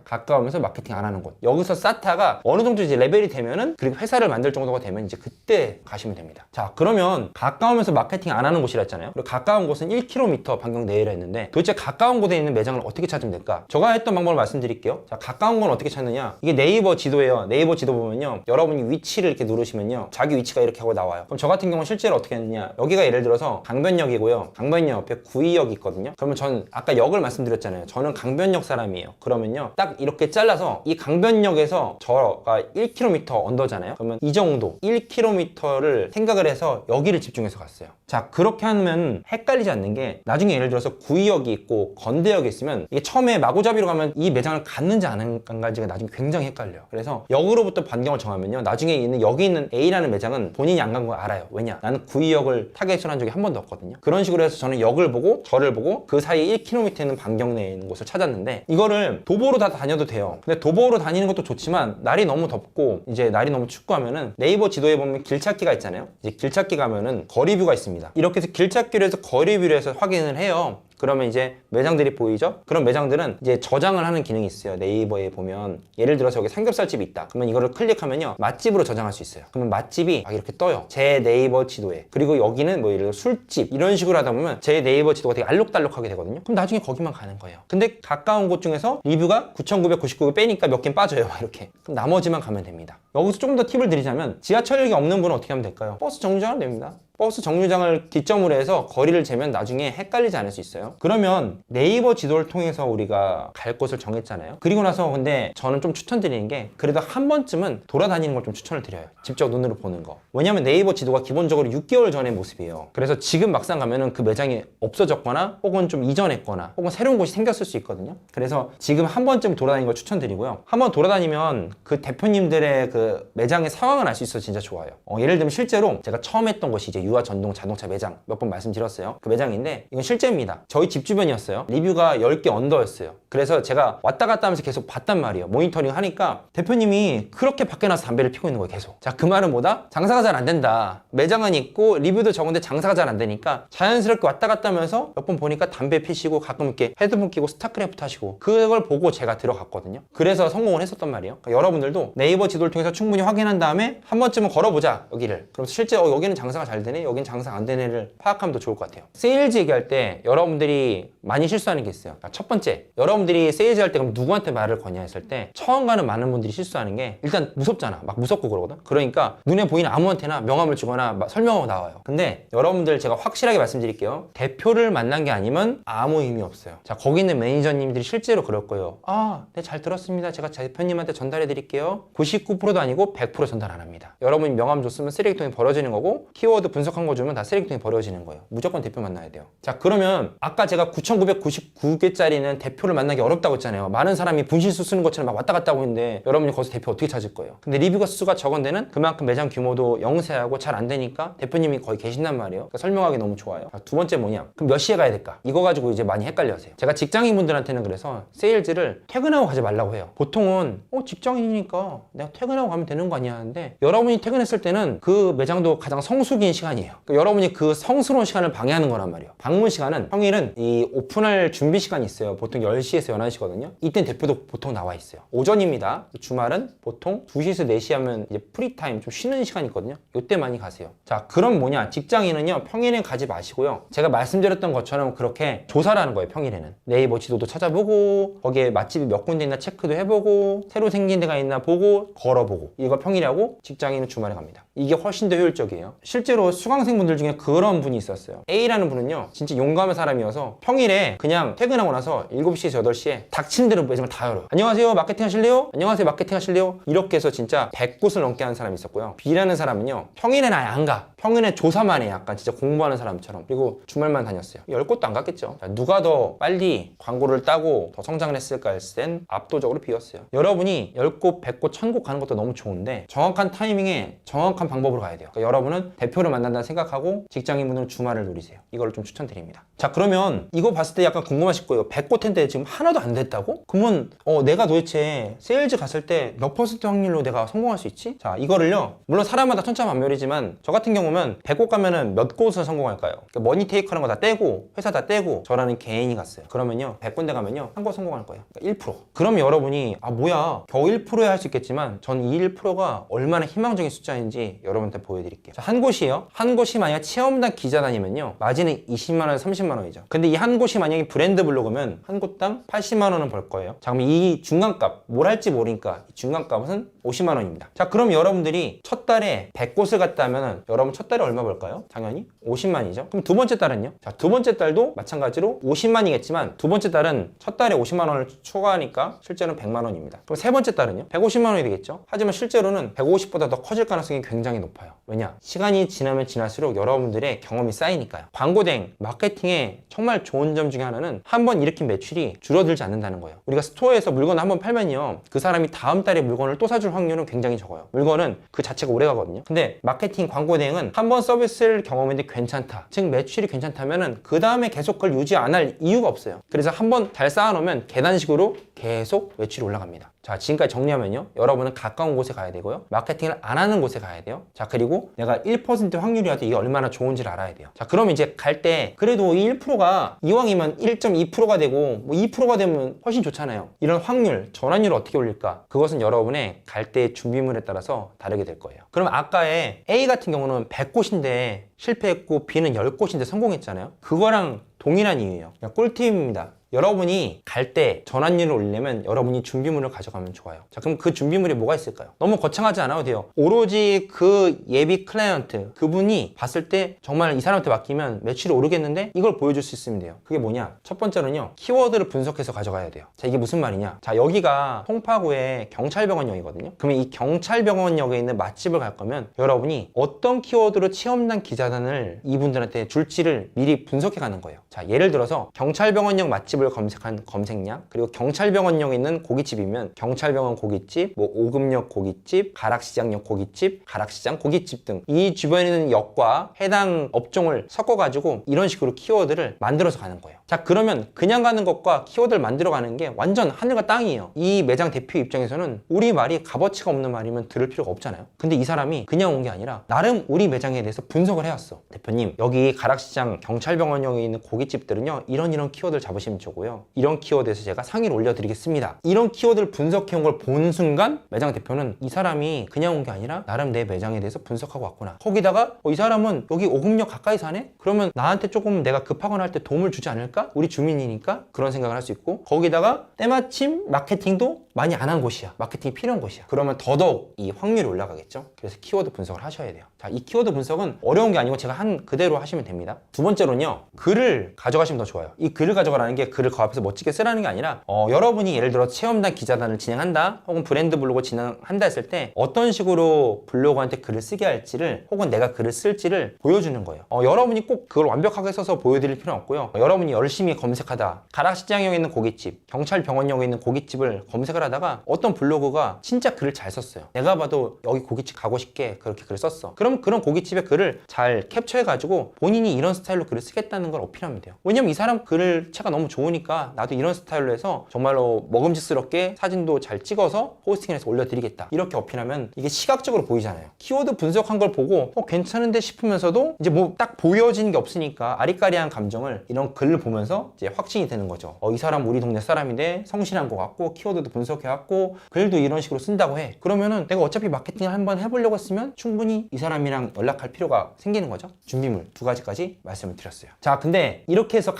가까우면서 마케팅 안 하는 곳. 여기서 쌓다가 어느 정도 이제 레벨이 되면은, 그리고 회사를 만들 정도가 되면 이제 그때 가시면 됩니다. 자, 그러면 가까우면서 마케팅 안 하는 곳이라 했잖아요. 그리고 가까운 곳은 1km 반경 내외라 했는데, 도대체 가까운 곳에 있는 매장을 어떻게 찾으면 될까? 제가 했던 방법을 말씀드릴게요. 자, 가까운 건 어떻게 찾느냐? 이게 네이버 지도예요. 네이버 지도 보면요, 여러분이 위치를 이렇게 누르시면요, 자기 위치가 이렇게 하고 나와요. 그럼 저 같은 경우는 실제로 어떻게 했느냐? 여기가 예를 들어서 강변역이고요. 강변역 옆에 구의역이 있거든요. 그러면 저는 아까 역을 말씀드렸잖아요. 저는 강변역 사람이에요. 그러면요, 딱 딱 이렇게 잘라서 이 강변역에서 저가 1km 언더잖아요. 그러면 이 정도 1km를 생각을 해서 여기를 집중해서 갔어요. 자, 그렇게 하면 헷갈리지 않는 게 나중에 예를 들어서 구의역이 있고 건대역이 있으면 이게 처음에 마구잡이로 가면 이 매장을 갔는지 안 간지가 나중에 굉장히 헷갈려요. 그래서 역으로부터 반경을 정하면요, 나중에 있는 여기 있는 A라는 매장은 본인이 안 간 거 알아요. 왜냐? 나는 구의역을 타겟으로 한 적이 한 번도 없거든요. 그런 식으로 해서 저는 역을 보고 저를 보고 그 사이에 1km 있는 반경 내에 있는 곳을 찾았는데, 이거를 도보로 다 다녀도 돼요. 근데 도보로 다니는 것도 좋지만 날이 너무 덥고 이제 날이 너무 춥고 하면은 네이버 지도에 보면 길찾기가 있잖아요. 이제 길찾기 가면은 거리뷰가 있습니다. 이렇게 해서 길찾기를 해서 거리뷰를 해서 확인을 해요. 그러면 이제 매장들이 보이죠? 그런 매장들은 이제 저장을 하는 기능이 있어요. 네이버에 보면 예를 들어서 여기 삼겹살집이 있다. 그러면 이거를 클릭하면요, 맛집으로 저장할 수 있어요. 그러면 맛집이 막 이렇게 떠요. 제 네이버 지도에. 그리고 여기는 뭐 예를 들어 술집 이런 식으로 하다 보면 제 네이버 지도가 되게 알록달록하게 되거든요. 그럼 나중에 거기만 가는 거예요. 근데 가까운 곳 중에서 리뷰가 9,999개 빼니까 몇 개 빠져요. 막 이렇게. 그럼 나머지만 가면 됩니다. 여기서 조금 더 팁을 드리자면 지하철역이 없는 분은 어떻게 하면 될까요? 버스 정류장은 됩니다. 버스 정류장을 기점으로 해서 거리를 재면 나중에 헷갈리지 않을 수 있어요. 그러면 네이버 지도를 통해서 우리가 갈 곳을 정했잖아요. 그리고 나서 근데 저는 좀 추천드리는 게 그래도 한 번쯤은 돌아다니는 걸 좀 추천을 드려요. 직접 눈으로 보는 거. 왜냐면 네이버 지도가 기본적으로 6개월 전의 모습이에요. 그래서 지금 막상 가면은 그 매장이 없어졌거나 혹은 좀 이전했거나 혹은 새로운 곳이 생겼을 수 있거든요. 그래서 지금 한 번쯤 돌아다니는 걸 추천드리고요. 한 번 돌아다니면 그 대표님들의 그 매장의 상황을 알 수 있어서 진짜 좋아요. 예를 들면 실제로 제가 처음 했던 곳이 이제 유아 전동 자동차 매장 몇 번 말씀드렸어요. 그 매장인데 이건 실제입니다. 저희 집 주변이었어요. 리뷰가 10개 언더였어요. 그래서 제가 왔다 갔다 하면서 계속 봤단 말이에요. 모니터링 하니까 대표님이 그렇게 밖에 나서 담배를 피고 있는 거예요. 계속. 자, 그 말은 뭐다? 장사가 잘 안 된다. 매장은 있고 리뷰도 적은데 장사가 잘 안 되니까 자연스럽게 왔다 갔다 하면서 몇 번 보니까 담배 피시고 가끔 이렇게 헤드폰 끼고 스타크래프트 하시고, 그걸 보고 제가 들어갔거든요. 그래서 성공을 했었단 말이에요. 그러니까 여러분들도 네이버 지도를 통해서 충분히 확인한 다음에 한 번쯤은 걸어보자 여기를. 그럼 실제 여기는 장사가 잘 되네, 여기는 장사 안 되네를 파악하면 더 좋을 것 같아요. 세일즈 얘기할 때 여러분들이 많이 실수하는 게 있어요. 첫 번째, 여러분들이 세일즈 할 때 그럼 누구한테 말을 거냐 했을 때 처음 가는 많은 분들이 실수하는 게 일단 무섭잖아. 막 무섭고 그러거든. 그러니까 눈에 보이는 아무한테나 명함을 주거나 막 설명하고 나와요. 근데 여러분들 제가 확실하게 말씀드릴게요. 대표를 만난 게 아니면 아무 의미 없어요. 자, 거기 있는 매니저님들이 실제로 그럴 거예요. 아, 네, 잘 들었습니다. 제가 대표님한테 전달해 드릴게요. 99%도 아니고 100% 전달 안 합니다. 여러분이 명함 줬으면 쓰레기통에 버려지는 거고, 키워드 분석한 거 주면 다 쓰레기통에 버려지는 거예요. 무조건 대표 만나야 돼요. 자, 그러면 아까 제가 9,999개짜리는 대표를 만나기 어렵다고 했잖아요. 많은 사람이 분실수 쓰는 것처럼 막 왔다 갔다 하고 있는데 여러분이 거기서 대표 어떻게 찾을 거예요? 근데 리뷰가 수가 적은 데는 그만큼 매장 규모도 영세하고 잘 안 되니까 대표님이 거의 계신단 말이에요. 그러니까 설명하기 너무 좋아요. 두 번째 뭐냐? 그럼 몇 시에 가야 될까? 이거 가지고 이제 많이 헷갈려 하세요. 제가 직장인분들한테는 그래서 세일즈를 퇴근하고 가지 말라고 해요. 보통은 직장인이니까 내가 퇴근하고 가면 되는 거 아니야 하는데, 여러분이 퇴근했을 때는 그 매장도 가장 성수기인 시간이에요. 그러니까 여러분이 그 성스러운 시간을 방해하는 거란 말이에요. 방문 시간은 평일은 이 오픈할 준비 시간이 있어요. 보통 10시에서 11시거든요. 이땐 대표도 보통 나와 있어요. 오전입니다. 주말은 보통 2시에서 4시 하면 이제 프리타임, 좀 쉬는 시간이 있거든요. 이때 많이 가세요. 자, 그럼 뭐냐? 직장인은요, 평일엔 가지 마시고요. 제가 말씀드렸던 것처럼 그렇게 조사를 하는 거예요. 평일에는 네이버 지도도 찾아보고, 거기에 맛집이 몇 군데 있나 체크도 해보고, 새로 생긴 데가 있나 보고, 걸어보고. 이거 평일에 하고, 직장인은 주말에 갑니다. 이게 훨씬 더 효율적이에요. 실제로 수강생분들 중에 그런 분이 있었어요. A라는 분은요, 진짜 용감한 사람이어서 평일에 그냥 퇴근하고 나서 7시에서 8시에 닥치는 대로 매장을 다 열어요. 안녕하세요, 마케팅 하실래요? 안녕하세요, 마케팅 하실래요? 이렇게 해서 진짜 100곳을 넘게 하는 사람이 있었고요. B라는 사람은요, 평일에는 아예 안 가. 평일에 조사만 해. 약간 진짜 공부하는 사람처럼. 그리고 주말만 다녔어요. 10곳도 안 갔겠죠. 자, 누가 더 빨리 광고를 따고 더 성장을 했을까 했을 땐 압도적으로 B였어요. 여러분이 10곳, 100곳, 1000곳 가는 것도 너무 좋은데 정확한 타이밍에 정확한 방법으로 가야 돼요. 그러니까 여러분은 대표를 만난다는 생각하고 직장인분들은 주말을 노리세요. 이걸 좀 추천드립니다. 자, 그러면 이거 봤을 때 약간 궁금하실 거예요. 100곳 했는데 지금 하나도 안 됐다고? 그러면 내가 도대체 세일즈 갔을 때 몇 퍼센트 확률로 내가 성공할 수 있지? 자, 이거를요, 물론 사람마다 천차만별이지만 저 같은 경우는 100곳 가면은 몇 곳을 성공할까요? 그러니까 머니테이크 하는 거 다 떼고 회사 다 떼고 저라는 개인이 갔어요. 그러면요, 100군데 가면요 한 곳 성공할 거예요. 그러니까 1%. 그럼 여러분이 뭐야, 겨우 1%야 할 수 있겠지만 전 이 1%가 얼마나 희망적인 숫자인지 여러분한테 보여드릴게요. 자, 한 곳이에요. 한 곳이 만약 체험단 기자단이면요, 마진은 20만 원, 30만 원이죠. 근데 이 한 곳이 만약에 브랜드 블로그면 한 곳당 80만 원은 벌 거예요. 자, 그럼 이 중간값, 뭘 할지 모르니까 이 중간값은 50만 원입니다. 자, 그럼 여러분들이 첫 달에 100곳을 갔다 하면 여러분 첫 달에 얼마 벌까요? 당연히 50만이죠. 그럼 두 번째 달은요? 자, 두 번째 달도 마찬가지로 50만이겠지만 두 번째 달은 첫 달에 50만 원을 초과하니까 실제로는 100만 원입니다. 그럼 세 번째 달은요? 150만 원이 되겠죠? 하지만 실제로는 150보다 더 커질 가능성이 굉장히 높아요. 왜냐? 시간이 지나면 지날수록 여러분들의 경험이 쌓이니까요. 광고 대행, 마케팅의 정말 좋은 점 중에 하나는 한번 일으킨 매출이 줄어들지 않는다는 거예요. 우리가 스토어에서 물건을 한번 팔면요, 그 사람이 다음 달에 물건을 또 사줄 확률은 굉장히 적어요. 물건은 그 자체가 오래 가거든요. 근데 마케팅 광고 대행은 한번 서비스를 경험했는데 괜찮다, 즉 매출이 괜찮다면은 그 다음에 계속 그걸 유지 안 할 이유가 없어요. 그래서 한번 잘 쌓아놓으면 계단식으로 계속 매출이 올라갑니다. 자, 지금까지 정리하면요, 여러분은 가까운 곳에 가야 되고요, 마케팅을 안 하는 곳에 가야 돼요. 자, 그리고 내가 1% 확률이라도 이게 얼마나 좋은지를 알아야 돼요. 자, 그럼 이제 갈 때 그래도 이 1%가 이왕이면 1.2%가 되고 뭐 2%가 되면 훨씬 좋잖아요. 이런 확률, 전환율을 어떻게 올릴까? 그것은 여러분의 갈 때의 준비물에 따라서 다르게 될 거예요. 그럼 아까의 A 같은 경우는 100곳인데 실패했고 B는 10곳인데 성공했잖아요. 그거랑 동일한 이유예요. 그냥 꿀팁입니다. 여러분이 갈 때 전환율을 올리려면 여러분이 준비물을 가져가면 좋아요. 자, 그럼 그 준비물이 뭐가 있을까요? 너무 거창하지 않아도 돼요. 오로지 그 예비 클라이언트, 그분이 봤을 때 정말 이 사람한테 맡기면 매출이 오르겠는데 이걸 보여줄 수 있으면 돼요. 그게 뭐냐? 첫 번째로는요, 키워드를 분석해서 가져가야 돼요. 자, 이게 무슨 말이냐? 자, 여기가 송파구의 경찰병원역이거든요. 그러면 이 경찰병원역에 있는 맛집을 갈 거면 여러분이 어떤 키워드로 체험단 기자단을 이분들한테 줄지를 미리 분석해 가는 거예요. 자, 예를 들어서 경찰병원역 맛집을 검색한 검색량, 그리고 경찰병원역에 있는 고깃집이면 경찰병원 고깃집, 뭐 오금역 고깃집, 가락시장역 고깃집, 가락시장 고깃집 등 이 주변에 있는 역과 해당 업종을 섞어가지고 이런 식으로 키워드를 만들어서 가는 거예요. 자, 그러면 그냥 가는 것과 키워드를 만들어 가는 게 완전 하늘과 땅이에요. 이 매장 대표 입장에서는 우리 말이 값어치가 없는 말이면 들을 필요가 없잖아요. 근데 이 사람이 그냥 온 게 아니라 나름 우리 매장에 대해서 분석을 해왔어. 대표님, 여기 가락시장 경찰병원역에 있는 고깃집들은요, 이런 키워드를 잡으시면 좋고요, 이런 키워드에서 제가 상위를 올려드리겠습니다. 이런 키워드를 분석해온 걸 보는 순간 매장 대표는 이 사람이 그냥 온 게 아니라 나름 내 매장에 대해서 분석하고 왔구나. 거기다가 이 사람은 여기 오금역 가까이 사네? 그러면 나한테 조금 내가 급하거나 할 때 도움을 주지 않을까? 우리 주민이니까 그런 생각을 할 수 있고, 거기다가 때마침 마케팅도 많이 안 한 곳이야. 마케팅이 필요한 곳이야. 그러면 더더욱 이 확률이 올라가겠죠. 그래서 키워드 분석을 하셔야 돼요. 자, 이 키워드 분석은 어려운 게 아니고 제가 한 그대로 하시면 됩니다. 두 번째로는요, 글을 가져가시면 더 좋아요. 이 글을 가져가라는 게 글을 그 앞에서 멋지게 쓰라는 게 아니라 여러분이 예를 들어 체험단 기자단을 진행한다, 혹은 브랜드 블로그 진행한다 했을 때 어떤 식으로 블로그한테 글을 쓰게 할지를, 혹은 내가 글을 쓸지를 보여주는 거예요. 여러분이 꼭 그걸 완벽하게 써서 보여드릴 필요는 없고요, 여러분이 열심히 검색하다 가락시장역에 있는 고깃집, 경찰병원역에 있는 고깃집을 검색을 하다가 어떤 블로그가 진짜 글을 잘 썼어요. 내가 봐도 여기 고깃집 가고 싶게 그렇게 글을 썼어. 그럼 그런 고깃집의 글을 잘 캡처해가지고 본인이 이런 스타일로 글을 쓰겠다는 걸 어필하면 돼요. 왜냐면 이 사람 글체가 너무 좋으니까 나도 이런 스타일로 해서 정말로 먹음직스럽게 사진도 잘 찍어서 포스팅해서 올려드리겠다, 이렇게 어필하면 이게 시각적으로 보이잖아요. 키워드 분석한 걸 보고 괜찮은데 싶으면서도 이제 뭐 딱 보여지는 게 없으니까 아리까리한 감정을 이런 글을 보면서 이제 확신이 되는 거죠. 이 사람 우리 동네 사람인데 성실한 것 같고 키워드도 분석해갖고 글도 이런 식으로 쓴다고 해. 그러면은 내가 어차피 마케팅을 한번 해보려고 했으면 충분히 이 사람이랑 연락할 필요가 생기는 거죠. 준비물 두 가지까지 말씀을 드렸어요. 자, 근데 이렇게 해서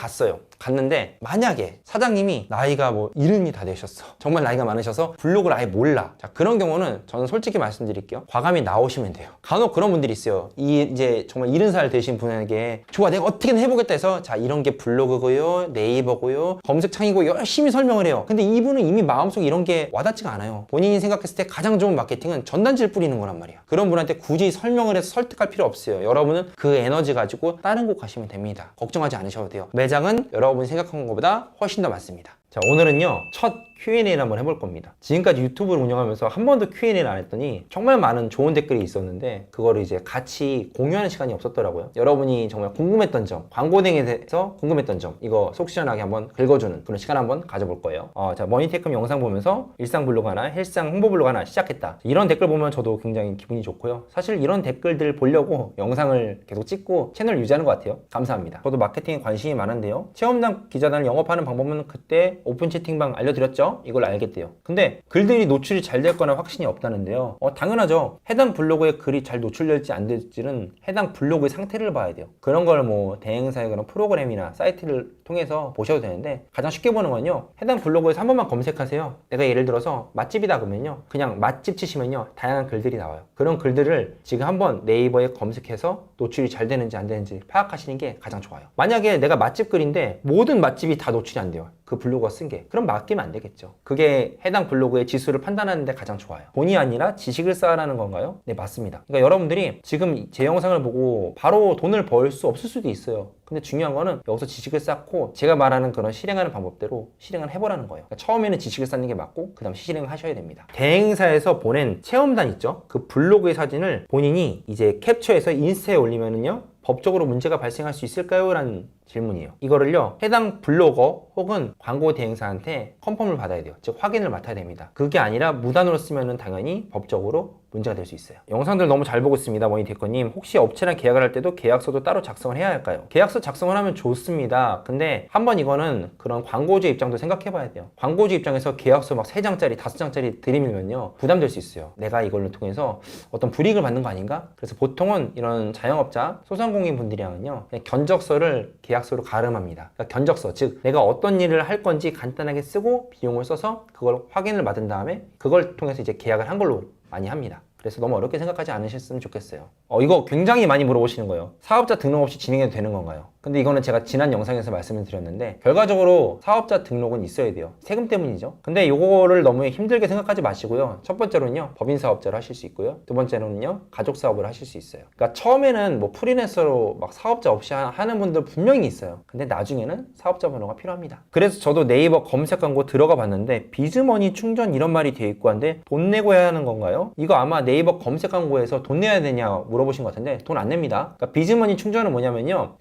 갔는데 만약에 사장님이 나이가 뭐 70이 다 되셨어, 정말 나이가 많으셔서 블로그를 아예 몰라. 자, 그런 경우는 저는 솔직히 말씀드릴게요, 과감히 나오시면 돼요. 간혹 그런 분들이 있어요. 이제 정말 70살 되신 분에게 좋아, 내가 어떻게든 해보겠다 해서 자, 이런 게 블로그고요, 네이버고요, 검색창이고 열심히 설명을 해요. 근데 이분은 이미 마음속에 이런 게 와닿지가 않아요. 본인이 생각했을 때 가장 좋은 마케팅은 전단지를 뿌리는 거란 말이야. 그런 분한테 굳이 설명을 해서 설득할 필요 없어요. 여러분은 그 에너지 가지고 다른 곳 가시면 됩니다. 걱정하지 않으셔도 돼요. 매장은 여러분이 생각한 것보다 훨씬 더 많습니다. 자, 오늘은요, 첫 Q&A를 한번 해볼 겁니다. 지금까지 유튜브를 운영하면서 한 번도 Q&A를 안 했더니 정말 많은 좋은 댓글이 있었는데 그거를 이제 같이 공유하는 시간이 없었더라고요. 여러분이 정말 궁금했던 점, 광고 등에 대해서 궁금했던 점, 이거 속 시원하게 한번 긁어주는 그런 시간 한번 가져볼 거예요. 자, 머니테크럼 영상 보면서 일상 블로그 하나, 헬스장 홍보 블로그 하나 시작했다. 이런 댓글 보면 저도 굉장히 기분이 좋고요. 사실 이런 댓글들 보려고 영상을 계속 찍고 채널 유지하는 것 같아요. 감사합니다. 저도 마케팅에 관심이 많은데요, 체험단 기자단을 영업하는 방법은 그때 저번에 오픈 채팅방 알려드렸죠? 이걸 알겠대요. 근데 글들이 노출이 잘 될 거나 확신이 없다는데요. 당연하죠. 해당 블로그에 글이 잘 노출될지 안 될지는 해당 블로그의 상태를 봐야 돼요. 그런 걸 뭐 대행사의 그런 프로그램이나 사이트를 통해서 보셔도 되는데, 가장 쉽게 보는 건요, 해당 블로그에서 한 번만 검색하세요. 내가 예를 들어서 맛집이다 그러면요, 그냥 맛집 치시면요 다양한 글들이 나와요. 그런 글들을 지금 한번 네이버에 검색해서 노출이 잘 되는지 안 되는지 파악하시는 게 가장 좋아요. 만약에 내가 맛집 글인데 모든 맛집이 다 노출이 안 돼요, 그 블로거가 쓴 게, 그럼 맡기면 안 되겠죠. 그게 해당 블로그의 지수를 판단하는 데 가장 좋아요. 돈이 아니라 지식을 쌓으라는 건가요? 네, 맞습니다. 그러니까 여러분들이 지금 제 영상을 보고 바로 돈을 벌 수 없을 수도 있어요. 근데 중요한 거는 여기서 지식을 쌓고 제가 말하는 그런 실행하는 방법대로 실행을 해보라는 거예요. 그러니까 처음에는 지식을 쌓는 게 맞고 그 다음 실행을 하셔야 됩니다. 대행사에서 보낸 체험단 있죠? 그 블로그의 사진을 본인이 이제 캡처해서 인스타에 올리면은요, 법적으로 문제가 발생할 수 있을까요? 라는 질문이에요. 이거를요, 해당 블로거 혹은 광고 대행사한테 컨펌을 받아야 돼요. 즉 확인을 맡아야 됩니다. 그게 아니라 무단으로 쓰면은 당연히 법적으로 문제가 될 수 있어요. 영상들 너무 잘 보고 있습니다. 머니테커님, 혹시 업체랑 계약을 할 때도 계약서도 따로 작성을 해야 할까요? 계약서 작성을 하면 좋습니다. 근데 한번 이거는 그런 광고주의 입장도 생각해 봐야 돼요. 광고주 입장에서 계약서 막 3장짜리 5장짜리 들이밀면요 부담될 수 있어요. 내가 이걸로 통해서 어떤 불이익을 받는 거 아닌가? 그래서 보통은 이런 자영업자, 소상공인 분들이랑은요, 그냥 견적서를 계약서로 가름합니다. 그러니까 견적서, 즉 내가 어떤 일을 할 건지 간단하게 쓰고 비용을 써서 그걸 확인을 받은 다음에 그걸 통해서 이제 계약을 한 걸로 많이 합니다. 그래서 너무 어렵게 생각하지 않으셨으면 좋겠어요. 이거 굉장히 많이 물어보시는 거예요. 사업자 등록 없이 진행해도 되는 건가요? 근데 이거는 제가 지난 영상에서 말씀을 드렸는데, 결과적으로 사업자 등록은 있어야 돼요. 세금 때문이죠. 근데 이거를 너무 힘들게 생각하지 마시고요. 첫 번째로는요, 법인 사업자를 하실 수 있고요. 두 번째로는요, 가족 사업을 하실 수 있어요. 그러니까 처음에는 뭐 프리랜서로 막 사업자 없이 하는 분들 분명히 있어요. 근데 나중에는 사업자 번호가 필요합니다. 그래서 저도 네이버 검색 광고 들어가 봤는데 비즈머니 충전 이런 말이 되어 있고 한데 돈 내고 해야 하는 건가요? 이거 아마 네이버 검색 광고에서 돈 내야 되냐 물어보신 것 같은데 돈 안 냅니다. 그러니까 비즈머니 충전은 뭐냐면요,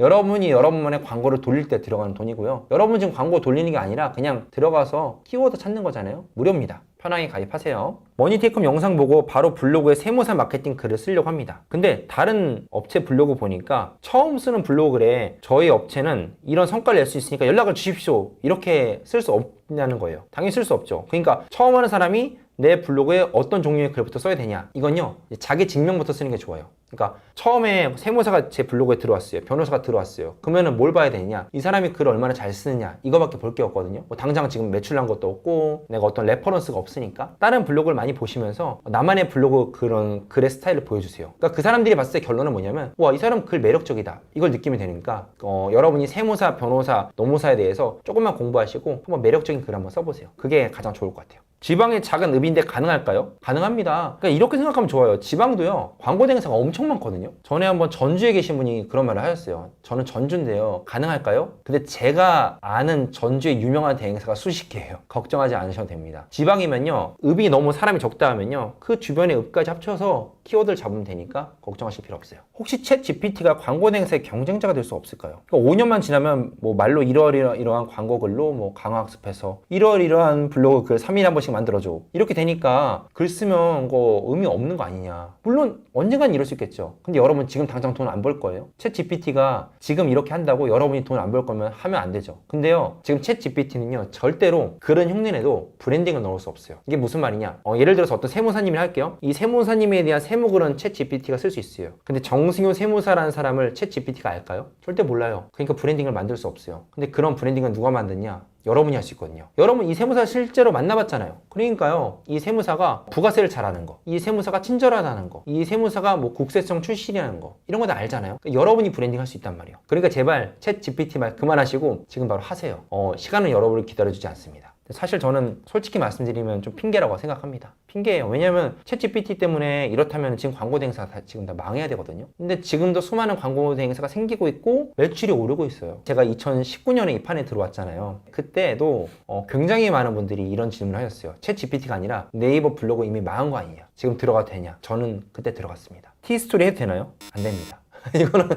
여러분만의 광고를 돌릴 때 들어가는 돈이고요. 여러분 지금 광고 돌리는 게 아니라 그냥 들어가서 키워드 찾는 거잖아요. 무료입니다. 편하게 가입하세요. 머니테이컴 영상 보고 바로 블로그에 세무사 마케팅 글을 쓰려고 합니다. 근데 다른 업체 블로그 보니까 처음 쓰는 블로그래 저희 업체는 이런 성과를 낼 수 있으니까 연락을 주십시오, 이렇게 쓸 수 없냐는 거예요. 당연히 쓸 수 없죠. 그러니까 처음 하는 사람이 내 블로그에 어떤 종류의 글부터 써야 되냐, 이건요 자기 증명부터 쓰는 게 좋아요. 그러니까 처음에 세무사가 제 블로그에 들어왔어요. 변호사가 들어왔어요. 그러면은 뭘 봐야 되냐, 이 사람이 글을 얼마나 잘 쓰느냐, 이거밖에 볼 게 없거든요. 뭐 당장 지금 매출난 것도 없고 내가 어떤 레퍼런스가 없으니까 다른 블로그를 많이 보시면서 나만의 블로그 그런 글의 스타일을 보여주세요. 그러니까 그 사람들이 봤을 때 결론은 뭐냐면, 와, 이 사람 글 매력적이다, 이걸 느끼면 되니까 여러분이 세무사, 변호사, 노무사에 대해서 조금만 공부하시고 한번 매력적인 글 한번 써보세요. 그게 가장 좋을 것 같아요. 지방의 작은 읍인데 가능할까요? 가능합니다. 그러니까 이렇게 생각하면 좋아요. 지방도요, 광고 대행사가 엄청 많거든요. 전에 한번 전주에 계신 분이 그런 말을 하셨어요. 저는 전주인데요, 가능할까요? 근데 제가 아는 전주의 유명한 대행사가 수십 개예요. 걱정하지 않으셔도 됩니다. 지방이면요, 읍이 너무 사람이 적다 하면요, 그 주변의 읍까지 합쳐서 키워드를 잡으면 되니까 걱정하실 필요 없어요. 혹시 챗 GPT가 광고 대행사의 경쟁자가 될 수 없을까요? 그러니까 5년만 지나면 뭐 말로 이러한 광고 글로 뭐 강화학습해서 이러한 블로그 글 3일에 한 번씩 만들어줘, 이렇게 되니까 글 쓰면 의미 없는 거 아니냐. 물론 언젠간 이럴 수 있겠죠. 근데 여러분 지금 당장 돈 안 벌 거예요? 챗 GPT가 지금 이렇게 한다고 여러분이 돈 안 벌 거면 하면 안 되죠. 근데요, 지금 챗 GPT는요 절대로 글은 흉내내도 브랜딩을 넣을 수 없어요. 이게 무슨 말이냐, 예를 들어서 어떤 세무사님이 할게요. 이 세무사님에 대한 세무글은 챗 GPT가 쓸 수 있어요. 근데 정승효 세무사라는 사람을 챗 GPT가 알까요? 절대 몰라요. 그러니까 브랜딩을 만들 수 없어요. 근데 그런 브랜딩은 누가 만드냐? 여러분이 할 수 있거든요. 여러분 이 세무사 실제로 만나봤잖아요. 그러니까요, 이 세무사가 부가세를 잘하는 거, 이 세무사가 친절하다는 거, 이 세무사가 뭐 국세청 출신이라는 거, 이런 거 다 알잖아요. 그러니까 여러분이 브랜딩 할 수 있단 말이에요. 그러니까 제발 챗 GPT 말 그만하시고 지금 바로 하세요. 시간은 여러분을 기다려주지 않습니다. 사실 저는 솔직히 말씀드리면 좀 핑계라고 생각합니다. 핑계예요. 왜냐면 챗 GPT 때문에 이렇다면 지금 광고 대행사가 지금 다 망해야 되거든요. 근데 지금도 수많은 광고 대행사가 생기고 있고 매출이 오르고 있어요. 제가 2019년에 이 판에 들어왔잖아요. 그때도 굉장히 많은 분들이 이런 질문을 하셨어요. 챗 GPT가 아니라 네이버 블로그 이미 망한 거 아니냐, 지금 들어가도 되냐. 저는 그때 들어갔습니다. 티스토리 해도 되나요? 안 됩니다. 이거는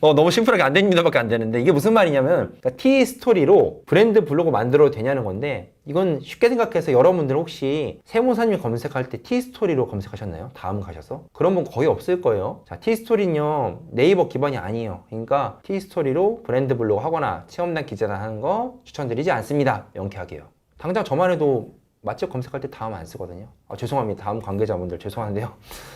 너무 심플하게 안 됩니다밖에 안 되는데 이게 무슨 말이냐면 그러니까 T스토리로 브랜드 블로그 만들어도 되냐는 건데 이건 쉽게 생각해서 여러분들 혹시 세무사님 검색할 때 T스토리로 검색하셨나요? 다음 가셔서? 그런 분 거의 없을 거예요. 자, T스토리는요 네이버 기반이 아니에요. 그러니까 T스토리로 브랜드 블로그 하거나 체험단 기자단 하는 거 추천드리지 않습니다. 명쾌하게요. 당장 저만 해도 맛집 검색할 때 다음 안 쓰거든요. 죄송합니다. 다음 관계자분들 죄송한데요.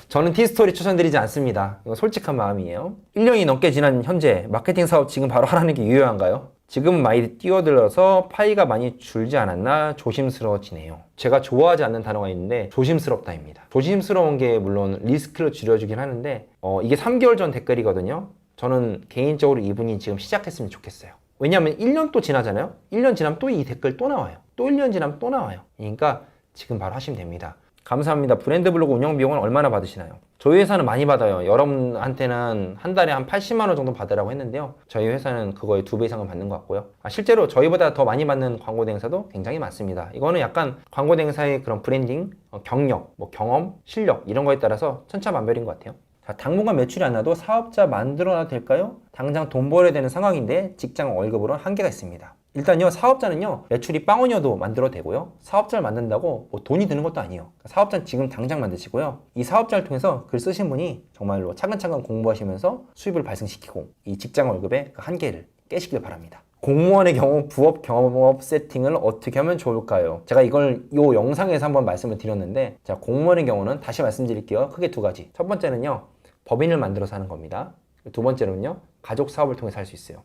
저는 T스토리 추천드리지 않습니다. 이건 솔직한 마음이에요. 1년이 넘게 지난 현재 마케팅 사업 지금 바로 하라는 게 유효한가요? 지금 많이 뛰어들어서 파이가 많이 줄지 않았나 조심스러워지네요. 제가 좋아하지 않는 단어가 있는데 조심스럽다입니다. 조심스러운 게 물론 리스크를 줄여주긴 하는데 이게 3개월 전 댓글이거든요. 저는 개인적으로 이분이 지금 시작했으면 좋겠어요. 왜냐하면 1년 또 지나잖아요. 1년 지나면 또 이 댓글 또 나와요. 또 1년 지나면 또 나와요. 그러니까 지금 바로 하시면 됩니다. 감사합니다. 브랜드 블로그 운영 비용은 얼마나 받으시나요? 저희 회사는 많이 받아요. 여러분한테는 한 달에 한 80만 원 정도 받으라고 했는데요. 저희 회사는 그거의 2배 이상은 받는 것 같고요. 실제로 저희보다 더 많이 받는 광고 대행사도 굉장히 많습니다. 이거는 약간 광고 대행사의 그런 브랜딩, 경력, 경험, 실력 이런 거에 따라서 천차만별인 것 같아요. 자, 당분간 매출이 안 나도 사업자 만들어놔도 될까요? 당장 돈 벌어야 되는 상황인데 직장 월급으로는 한계가 있습니다. 일단요, 사업자는요, 매출이 빵원이어도 만들어도 되고요. 사업자를 만든다고 돈이 드는 것도 아니에요. 사업자는 지금 당장 만드시고요. 이 사업자를 통해서 글 쓰신 분이 정말로 차근차근 공부하시면서 수입을 발생시키고 이 직장 월급의 그 한계를 깨시길 바랍니다. 공무원의 경우 부업 경업 세팅을 어떻게 하면 좋을까요? 제가 이걸 이 영상에서 한번 말씀을 드렸는데, 자, 공무원의 경우는 다시 말씀드릴게요. 크게 2가지. 첫 번째는요, 법인을 만들어서 하는 겁니다. 두 번째로는요, 가족 사업을 통해서 할 수 있어요.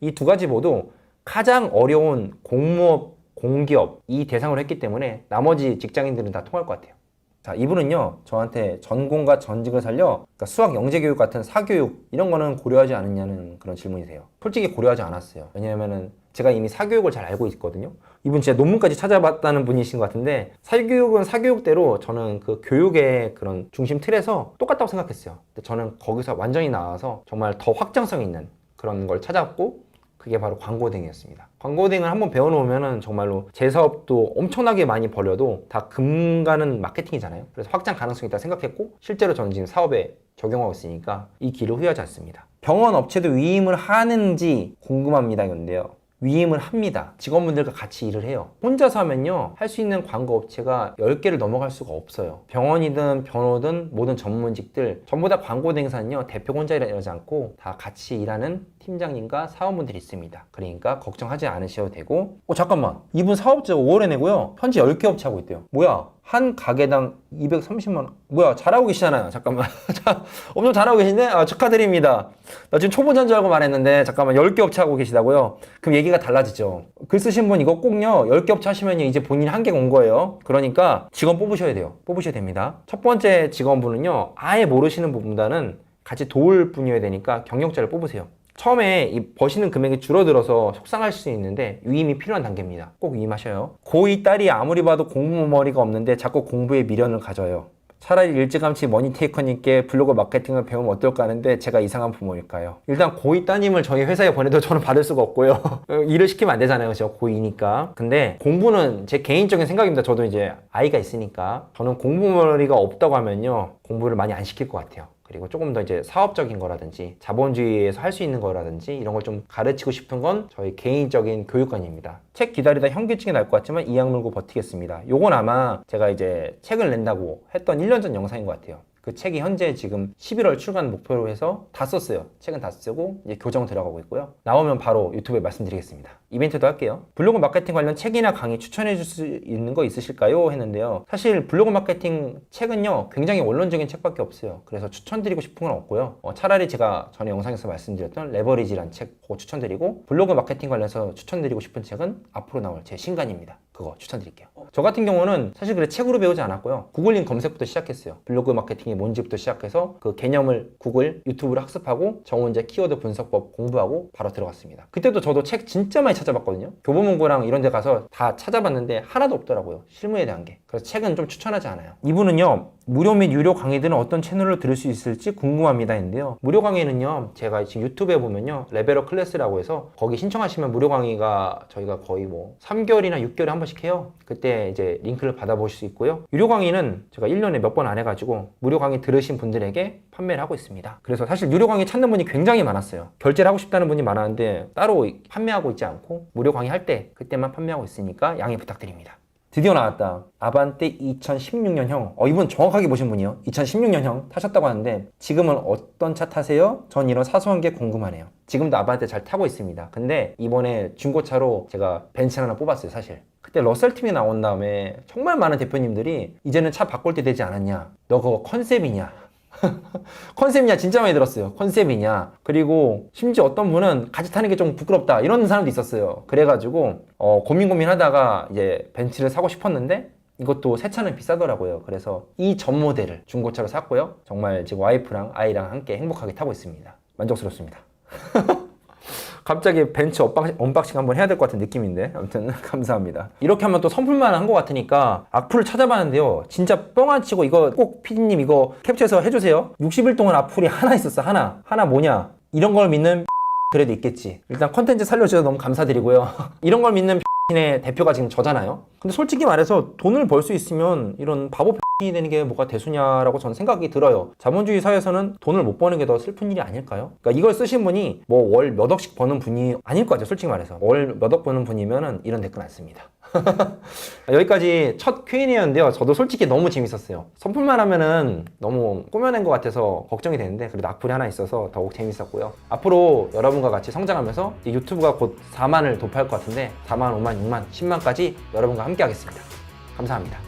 이 2가지 모두 가장 어려운 공무업, 공기업 이 대상으로 했기 때문에 나머지 직장인들은 다 통할 것 같아요. 자, 이분은요, 저한테 전공과 전직을 살려 그러니까 수학 영재교육 같은 사교육 이런 거는 고려하지 않느냐는 그런 질문이세요. 솔직히 고려하지 않았어요. 왜냐면은 제가 이미 사교육을 잘 알고 있거든요. 이분 진짜 논문까지 찾아봤다는 분이신 것 같은데, 사교육은 사교육대로 저는 그 교육의 그런 중심 틀에서 똑같다고 생각했어요. 근데 저는 거기서 완전히 나와서 정말 더 확장성 있는 그런 걸 찾았고, 그게 바로 광고 대행이었습니다. 광고 대행을 한번 배워놓으면 정말로 제 사업도 엄청나게 많이 벌려도 다 금가는 마케팅이잖아요. 그래서 확장 가능성이 있다고 생각했고, 실제로 저는 지금 사업에 적용하고 있으니까 이 길을 후회하지 않습니다. 병원 업체도 위임을 하는지 궁금합니다. 이건데요. 위임을 합니다. 직원분들과 같이 일을 해요. 혼자서 하면요, 할 수 있는 광고 업체가 10개를 넘어갈 수가 없어요. 병원이든 변호든 모든 전문직들 전부 다 광고 대행사는요, 대표 혼자 일하지 않고 다 같이 일하는 팀장님과 사원분들이 있습니다. 그러니까 걱정하지 않으셔도 되고, 잠깐만, 이분 사업자 5월에 내고요, 현재 10개 업체 하고 있대요. 뭐야, 한 가게당 230만 원. 뭐야, 잘하고 계시잖아요. 잠깐만. 엄청 잘하고 계신데? 축하드립니다. 나 지금 초보자인 줄 알고 말했는데, 잠깐만, 10개 업체 하고 계시다고요? 그럼 얘기가 달라지죠. 글 쓰신 분 이거 꼭요, 10개 업체 하시면 이제 본인 한계가 온 거예요. 그러니까 직원 뽑으셔야 돼요. 뽑으셔야 됩니다. 첫 번째 직원분은요, 아예 모르시는 분보다는 같이 도울 분이어야 되니까 경력자를 뽑으세요. 처음에 이 버시는 금액이 줄어들어서 속상할 수 있는데 위임이 필요한 단계입니다. 꼭 위임하셔요. 고2 딸이 아무리 봐도 공부머리가 없는데 자꾸 공부에 미련을 가져요. 차라리 일찌감치 머니테이커님께 블로그 마케팅을 배우면 어떨까 하는데 제가 이상한 부모일까요? 일단 고2 따님을 저희 회사에 보내도 저는 받을 수가 없고요. 일을 시키면 안 되잖아요. 제가 고2니까. 근데 공부는 제 개인적인 생각입니다. 저도 이제 아이가 있으니까. 저는 공부머리가 없다고 하면요, 공부를 많이 안 시킬 것 같아요. 그리고 조금 더 이제 사업적인 거라든지 자본주의에서 할 수 있는 거라든지 이런 걸 좀 가르치고 싶은 건 저희 개인적인 교육관입니다. 책 기다리다 현기증이 날 것 같지만 이악 물고 버티겠습니다. 요건 아마 제가 이제 책을 낸다고 했던 1년 전 영상인 것 같아요. 그 책이 현재 지금 11월 출간 목표로 해서 다 썼어요. 책은 다 쓰고 이제 교정 들어가고 있고요. 나오면 바로 유튜브에 말씀드리겠습니다. 이벤트도 할게요. 블로그 마케팅 관련 책이나 강의 추천해 줄 수 있는 거 있으실까요? 했는데요. 사실 블로그 마케팅 책은요, 굉장히 원론적인 책밖에 없어요. 그래서 추천드리고 싶은 건 없고요. 차라리 제가 전에 영상에서 말씀드렸던 레버리지란 책 그거 추천드리고, 블로그 마케팅 관련해서 추천드리고 싶은 책은 앞으로 나올 제 신간입니다. 그거 추천드릴게요. 저 같은 경우는 사실 그래 책으로 배우지 않았고요. 구글링 검색부터 시작했어요. 블로그 마케팅이 뭔지부터 시작해서 그 개념을 구글, 유튜브를 학습하고 정원제 키워드 분석법 공부하고 바로 들어갔습니다. 그때도 저도 책 진짜 많이 찾아봤거든요. 교보문고랑 이런 데 가서 다 찾아봤는데 하나도 없더라고요. 실무에 대한 게. 그래서 책은 좀 추천하지 않아요. 이분은요, 무료 및 유료 강의들은 어떤 채널로 들을 수 있을지 궁금합니다 했는데요. 무료 강의는요, 제가 지금 유튜브에 보면요, 레벨업 클래스라고 해서 거기 신청하시면 무료 강의가 저희가 거의 뭐 3개월이나 6개월에 한 번씩 해요. 그때 댓글에 이제 링크를 받아보실 수 있고요. 유료 강의는 제가 1년에 몇 번 안 해가지고 무료 강의 들으신 분들에게 판매를 하고 있습니다. 그래서 사실 유료 강의 찾는 분이 굉장히 많았어요. 결제를 하고 싶다는 분이 많았는데 따로 판매하고 있지 않고 무료 강의 할 때 그때만 판매하고 있으니까 양해 부탁드립니다. 드디어 나왔다. 아반떼 2016년형. 이분 정확하게 보신 분이요. 2016년형 타셨다고 하는데 지금은 어떤 차 타세요? 전 이런 사소한 게 궁금하네요. 지금도 아반떼 잘 타고 있습니다. 근데 이번에 중고차로 제가 벤츠 하나 뽑았어요, 사실. 그때 러셀팀이 나온 다음에 정말 많은 대표님들이 이제는 차 바꿀 때 되지 않았냐? 너 그거 컨셉이냐? 컨셉이냐 진짜 많이 들었어요. 컨셉이냐. 그리고 심지어 어떤 분은 같이 타는 게 좀 부끄럽다 이런 사람도 있었어요. 그래가지고 고민하다가 이제 벤츠를 사고 싶었는데 이것도 새 차는 비싸더라고요. 그래서 이 전 모델을 중고차로 샀고요. 정말 지금 와이프랑 아이랑 함께 행복하게 타고 있습니다. 만족스럽습니다. 갑자기 벤츠 언박싱 한번 해야 될 것 같은 느낌인데 아무튼 감사합니다. 이렇게 하면 또 선풀만 한 것 같으니까 악플을 찾아봤는데요. 진짜 뻥 안 치고 이거 꼭 PD님 이거 캡처해서 해주세요. 60일 동안 악플이 하나 있었어. 하나 뭐냐, 이런 걸 믿는 그래도 있겠지. 일단 컨텐츠 살려주셔서 너무 감사드리고요. 이런 걸 믿는 의 대표가 지금 저잖아요. 근데 솔직히 말해서 돈을 벌 수 있으면 이런 바보 이 되는 게 뭐가 대수냐라고 저는 생각이 들어요. 자본주의 사회에서는 돈을 못 버는 게 더 슬픈 일이 아닐까요? 그러니까 이걸 쓰신 분이 뭐 월 몇 억씩 버는 분이 아닐 거죠. 솔직히 말해서 월 몇 억 버는 분이면은 이런 댓글 안 씁니다. 여기까지 첫 Q&A였는데요. 저도 솔직히 너무 재밌었어요. 선풀만 하면은 너무 꾸며낸 것 같아서 걱정이 되는데 그래도 악플이 하나 있어서 더욱 재밌었고요. 앞으로 여러분과 같이 성장하면서 유튜브가 곧 4만을 도파할 것 같은데 4만, 5만, 6만, 10만까지 여러분과 함께 하겠습니다. 감사합니다.